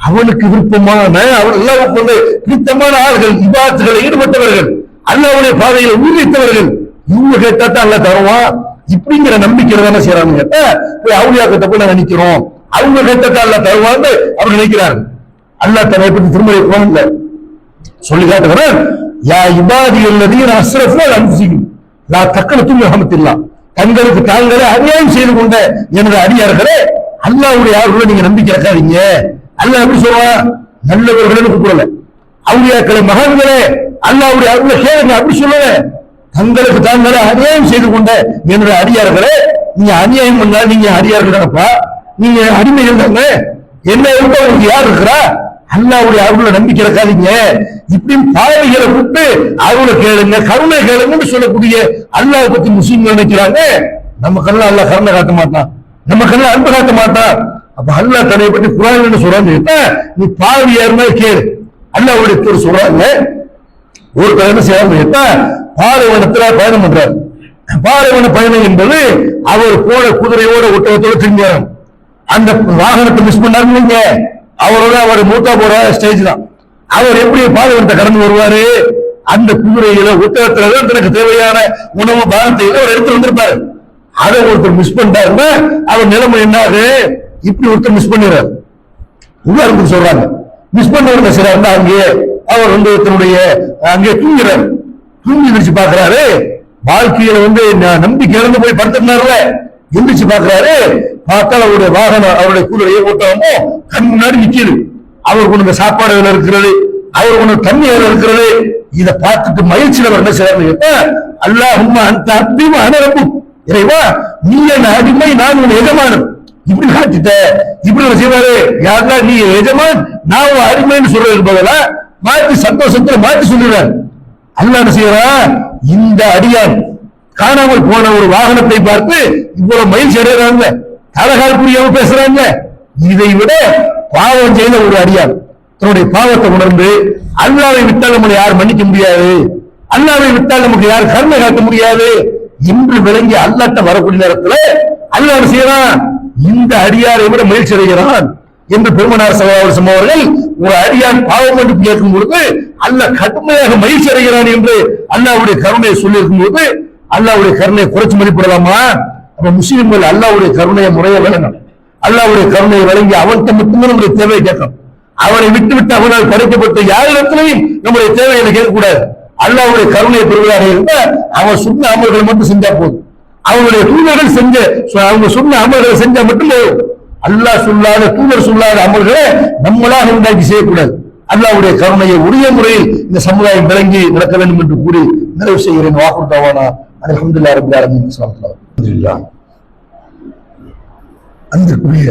அவனுக்கு விருப்பமான அவர் அல்லாஹ்வுக்கு பிடித்தமான ஆள்கள், இபாதத்துகளை ஈடுபட்டவர்கள், அல்லாஹ்வுடைய பாதையில் உறுதித்தவர்கள், இவங்க கேட்டா தான் அல்லாஹ் தருவான். இப்படிங்கிற நம்பிக்கையில தானே செய்யறாங்க. கேட்டா போய் அவுலியா கிட்ட போய் நாங்க நிக்கிறோம், அவங்க கேட்டா அல்லாஹ் தருவான்னு அவர் நினைக்கிறார்கள். அல்லாஹ் தன்னை பற்றி திருமலை குர்ஆன்ல சொல்லி காட்டுகிறார். யா இபாதி அல்லதீன அஸ்ரஃபு அலா அன்ஃபுஸிஹிம் லா தக்னது மின் ரஹ்மத்தில்லாஹ். தங்களுக்கு தாங்களே அநியாயம் செய்து கொண்ட எனது அடியார்களே, அல்லாஹ்வுடைய அருளை நீங்க நம்பிக்கை வைக்காதீங்க. அல்லாஹ் எப்படி சொல்றான்? நல்லவர்களே கூப்பிடல, அவுலியாக்களை மகான்களே அல்லாஹ்வுடைய அருளை கேளுங்க அப்படி சொல்லல. தங்களுக்கு தாங்களே அநியாயம் செய்து கொண்ட எனது அடியார்களே, நீங்க அநியாயம் பண்ணா நீங்க அடியார்கள் தானப்பா, நீங்க அடிமைகள் தானே, என்ன இருக்க உங்களுக்கு யார் இருக்கிறா? அல்லாஹ்வுடைய அருளை நம்பிக்கை வைக்காதீங்க. இப்படி பாவைகளை விட்டு அருளை கேளுங்க, கருணை கேளுங்கன்னு சொல்லக்கூடிய அல்லாஹ் பத்தி முஸ்லீம்கள் நினைக்கிறாங்க. நமக்கெல்லாம் அல்லாஹ் கருணை காட்ட மாட்டான், நமக்கெல்லாம் அன்பு காட்ட மாட்டான். அப்ப அல்லாஹ் தன்னை பற்றி குர்ஆன்ல என்ன சொல்றாங்க? நீ பாவியா இருந்தா கேளு. அல்லாஹ்வுடைய தூதர் சொல்றாங்க, ஒரு என்ன செய்யறாங்க? பாலைவனத்துல பயணம் பண்றாரு. பாலைவன பயணம் என்பது அவர் போன குதிரையோட ஒட்டகத்தோட திரும்பியாரு. அந்த வாகனத்தை மிஸ் பண்ணாருங்க, அவரோட அவர் மூத்தா போற ஸ்டேஜ் தான். அவர் எப்படி பாலைவனத்தை கடந்து வருவாரு? அந்த குதிரையில ஒட்டகத்துல தான் தனக்கு தேவையான உணவு பாகத்தை அவர் எடுத்து வந்திருப்பாரு. அதை ஒருத்தர் மிஸ் பண்ணிட்டாருன்னா அவர் நிலைமை என்னாது? இப்படி ஒருத்தர் மிஸ் பண்ணிடுறாரு. உதாரணத்துக்கு சொல்றாங்க, மிஸ் பண்ண சிறாருன்னா அங்கே அவர் தன்னுடைய அங்கே தூங்கிறார். தூங்கி எந்திரிச்சு பாக்குறாரு, வாழ்க்கையில நம்பிக்கை இழந்து போய் படுத்திருந்தாருல, எந்திரிச்சு பாக்குறாரு, பார்த்தா அவருடைய வாகனம் அவருடைய குதிரையை ஓட்டமோ கண் முன்னாடி நிக்கிறது. அவர் கொண்டு சாப்பாடு இருக்கிறது, அவர் கொண்டு தண்ணி இருக்கிறது. இதை பார்த்துட்டு மகிழ்ச்சியில் அவர் என்ன செய்யறாரு கேட்டா, அல்லாஹும்ம அன்த அப்தி வ அன ரப்புக், இறைவா நீ என் அடிமை, நான் உன் எஜமானன். இப்படி காட்டிட்ட, இப்படி செய்வாரு. யாருன்னா நீ எஜமான், நான் உன் அடிமைன்னு சொல்றது பதிலா மாற்றி சந்தோஷத்துல மாற்றி சொல்லுறாரு. அல்லாஹ் என்ன செய்யறான்? இந்த அடியான் காணாமல் போன ஒரு வாகனத்தை பார்த்து இவ்வளவு மகிழ்ச்சி அடைகிறாங்க, தலகால் புரியாம பேசுறாங்க. இதை விட பாவம் செய்த ஒரு அடியான் தன்னுடைய பாவத்தை உணர்ந்து அல்லாஹ்வை விட்டால் நம்மளை யார் மன்னிக்க முடியாது, அல்லாஹ்வை விட்டால் நமக்கு யார் கருணை காட்ட முடியாது என்று விளங்கி அல்லாஹ்ட்ட வரக்கூடிய நேரத்துல அல்லாஹ் என்ன செய்யறான்? இந்த அடியாரை விட மகிழ்ச்சி அடைகிறான் என்று பெருமானார் ஸல்லல்லாஹு அலைஹி வஸல்லம் அவர்கள் ஒரு அடியான் பாவம் மன்னிப்பு கேட்கும் பொழுது அல்லாஹ் கடுமையாக மகிழ்ச்சி அடைகிறான் என்று அல்லாஹ்வுடைய கருணையை சொல்லி இருக்கும் போது அல்லாஹ்வுடைய கருணையை குறைச்சு மதிப்பிடலாமா? அப்ப முஸ்லிம்கள் அல்லாஹ்வுடைய கருணையை முறைய வழங்கணும். அல்லாஹ்வுடைய கருணையை வழங்கி அவன்கிட்ட மட்டும்தான் நம்முடைய தேவையை கேட்கணும். அவனை விட்டு விட்டு அவனால் படைக்கப்பட்ட யாரிடத்திலையும் நம்முடைய தேவைகளை கேட்கக்கூடாது. அல்லாஹ்வுடைய கருணையை பெறுவதாக இருந்தால் அவன் சொன்ன அமல்களை மட்டும் செஞ்சா போதும். அவங்களுடைய தூதர்கள் அவங்க சொன்ன அமல்களை செஞ்சா மட்டும் போதும். அல்லாஹ் சொல்லாத தூதர் சொல்லாத அமல்களை நம்மளாக உண்டாக்கி செய்யக்கூடாது. அல்லாஹ்வுடைய கருணையை உரிய முறையில் இந்த சமுதாயம் விளங்கி நடக்க வேண்டும் என்று கூறி நிறைவு செய்கிறேன். வாக்குறுத்தாவானா அல்ஹம்துலில்லாஹி ரப்பில் ஆலமீன். அல்ஹம்துலில்லாஹ். அன்பிற்குரிய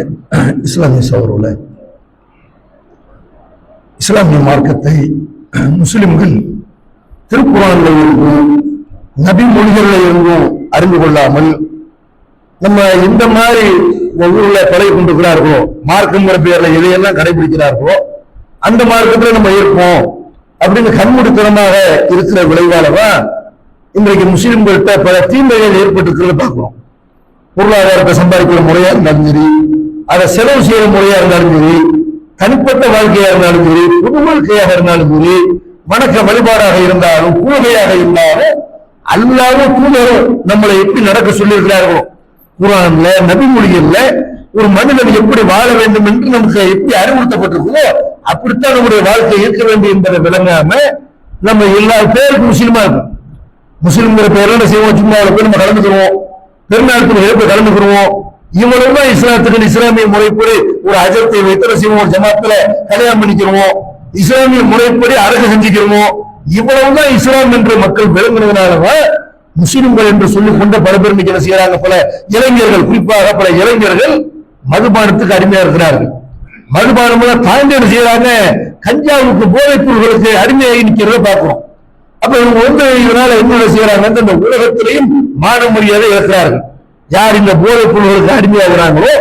இஸ்லாமிய சகோதரர்களே, இஸ்லாமிய மார்க்கத்தை முஸ்லிம்கள் திருக்குர்ஆன்ல இருந்தும் நபி மொழிகளில் இருந்தும் அறிந்து கொள்ளாமல் நம்ம இந்த மாதிரி ஊர்ல கொலை கொண்டிருக்கிறார்களோ, மார்க்கங்கிற பேர்ல எதையெல்லாம் கடைபிடிக்கிறார்களோ அந்த மார்க்கத்துல நம்ம இருப்போம் அப்படின்னு கண்மூடித்தனமாக இருக்கிற விளைவாலதான் இன்றைக்கு முஸ்லிம்கள்ட்ட பல தீமைகள் ஏற்பட்டிருக்கிறத பார்க்கிறோம். பொருளாதாரத்தை சம்பாதிக்கிற முறையா இருந்தாலும் சரி, அதை செலவு செய்யற முறையா இருந்தாலும் சரி, தனிப்பட்ட வாழ்க்கையா இருந்தாலும் சரி, பொது வாழ்க்கையாக இருந்தாலும் சரி, வணக்க வழிபாடாக இருந்தாலும் கூகையாக இருந்தாலும் அல்லாஹ்வும் தூதரும் நம்மளை எப்படி நடக்க சொல்லி இருக்கிறார்களோ, குர்ஆன்ல நபி மொழிகள்ல ஒரு மனிதன் எப்படி வாழ வேண்டும் என்று நமக்கு எப்படி அறிவுறுத்தப்பட்டிருக்கோ அப்படித்தான் நம்முடைய வாழ்க்கை இருக்க வேண்டும் என்பதை விளங்காம நம்ம எல்லா பேருக்கும் முஸ்லிமா இருக்கும். முஸ்லிம்ங்கிற பேர்ல என்ன செய்வோம்? சும்மா போய் நம்ம கலந்துக்கிறோம், பெருநாளுக்கு எழுப்ப கலந்துக்கிறோம். இவ்வளவுதான் இஸ்லாத்துக்கு இஸ்லாமிய முறைப்படி ஒரு அஜத்தை வைத்து செய்வோம், ஒரு ஜமாத்துல கல்யாணம் பண்ணிக்கிறோம், இஸ்லாமிய முறைப்படி அரசு செஞ்சுக்கிறோம். இவ்வளவுதான் இஸ்லாம் என்று மக்கள் விளங்குனதுனாலதான் முஸ்லிம்கள் என்று சொல்லிக் கொண்ட பல பேர் என்ன செய்யறாங்க? பல இளைஞர்கள், குறிப்பாக பல இளைஞர்கள் மதுபானத்துக்கு அடிமையா இருக்கிறார்கள். மதுபானம் தாண்டி என்ன செய்யறாங்க? கஞ்சாவுக்கு, போதைப் பொருள்களுக்கு அடிமையாகி நிக்கிறத பார்க்கிறோம். அப்ப இவங்க வந்து இதனால என்ன செய்யறாங்க, இந்த உலகத்திலையும் மான மரியாதை இழக்கிறார்கள். யார் இந்த போதைப் பொருள்களுக்கு அடிமையாகிறாங்களோ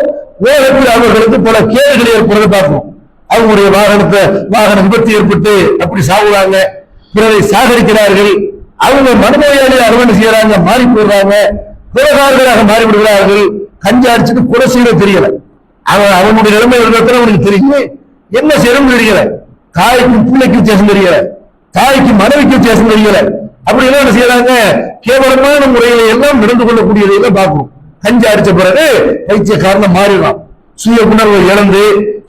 உலகத்தில் அவர்களுக்கு பல கேடுகள் ஏற்படுறதை பார்க்கணும். அவங்களுடைய வாகன விபத்து ஏற்பட்டு அப்படி சாகுறாங்க, பிறரை சாகரிக்கிறார்கள். அவங்க மனநோயாளியை அரவணை செய்யறாங்க, மாறி போடுறாங்க, கொலைகாரர்களாக மாறிவிடுகிறார்கள். கஞ்சா அடிச்சுட்டு கொலை செய்ய தெரியல, அவனுடைய நிலைமை அவனுக்கு தெரியும், என்ன செய்யணும் தெரியல, தாய்க்கும் பிள்ளைக்கு வித்தியாசம் தெரியல, தாய்க்கு மனைவிக்கு வித்தியாசம் தெரியல. அப்படி எல்லாம் என்ன செய்யறாங்க, கேவலமான முறையில எல்லாம் நடந்து கொள்ளக்கூடியதை எல்லாம் பார்க்கணும். கஞ்சா அடிச்ச பிறகு பைத்தியக்காரன் மாறிடலாம், சுய உணர்வை இழந்து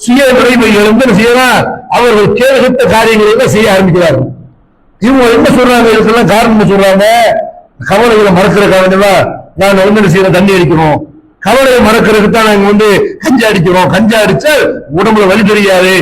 சுய நிறைவை இழந்து என்ன செய்யலாம், அவர்கள் கேடுகட்ட காரியங்களை எல்லாம் செய்ய ஆரம்பிக்கிறார்கள். இவங்க என்ன சொல்றாங்க, இதுக்கெல்லாம் காரணம் சொல்றாங்க, கவலைகளை மறக்கிற காரணமா நாங்க என்ன செய்யறோம், தண்ணி அடிக்கிறோம், கவலையை மறக்கிறதுக்கு தான் நாங்க கஞ்சா அடிக்கிறோம், கஞ்சா அடிச்சா உடம்புல வலி தெரியாது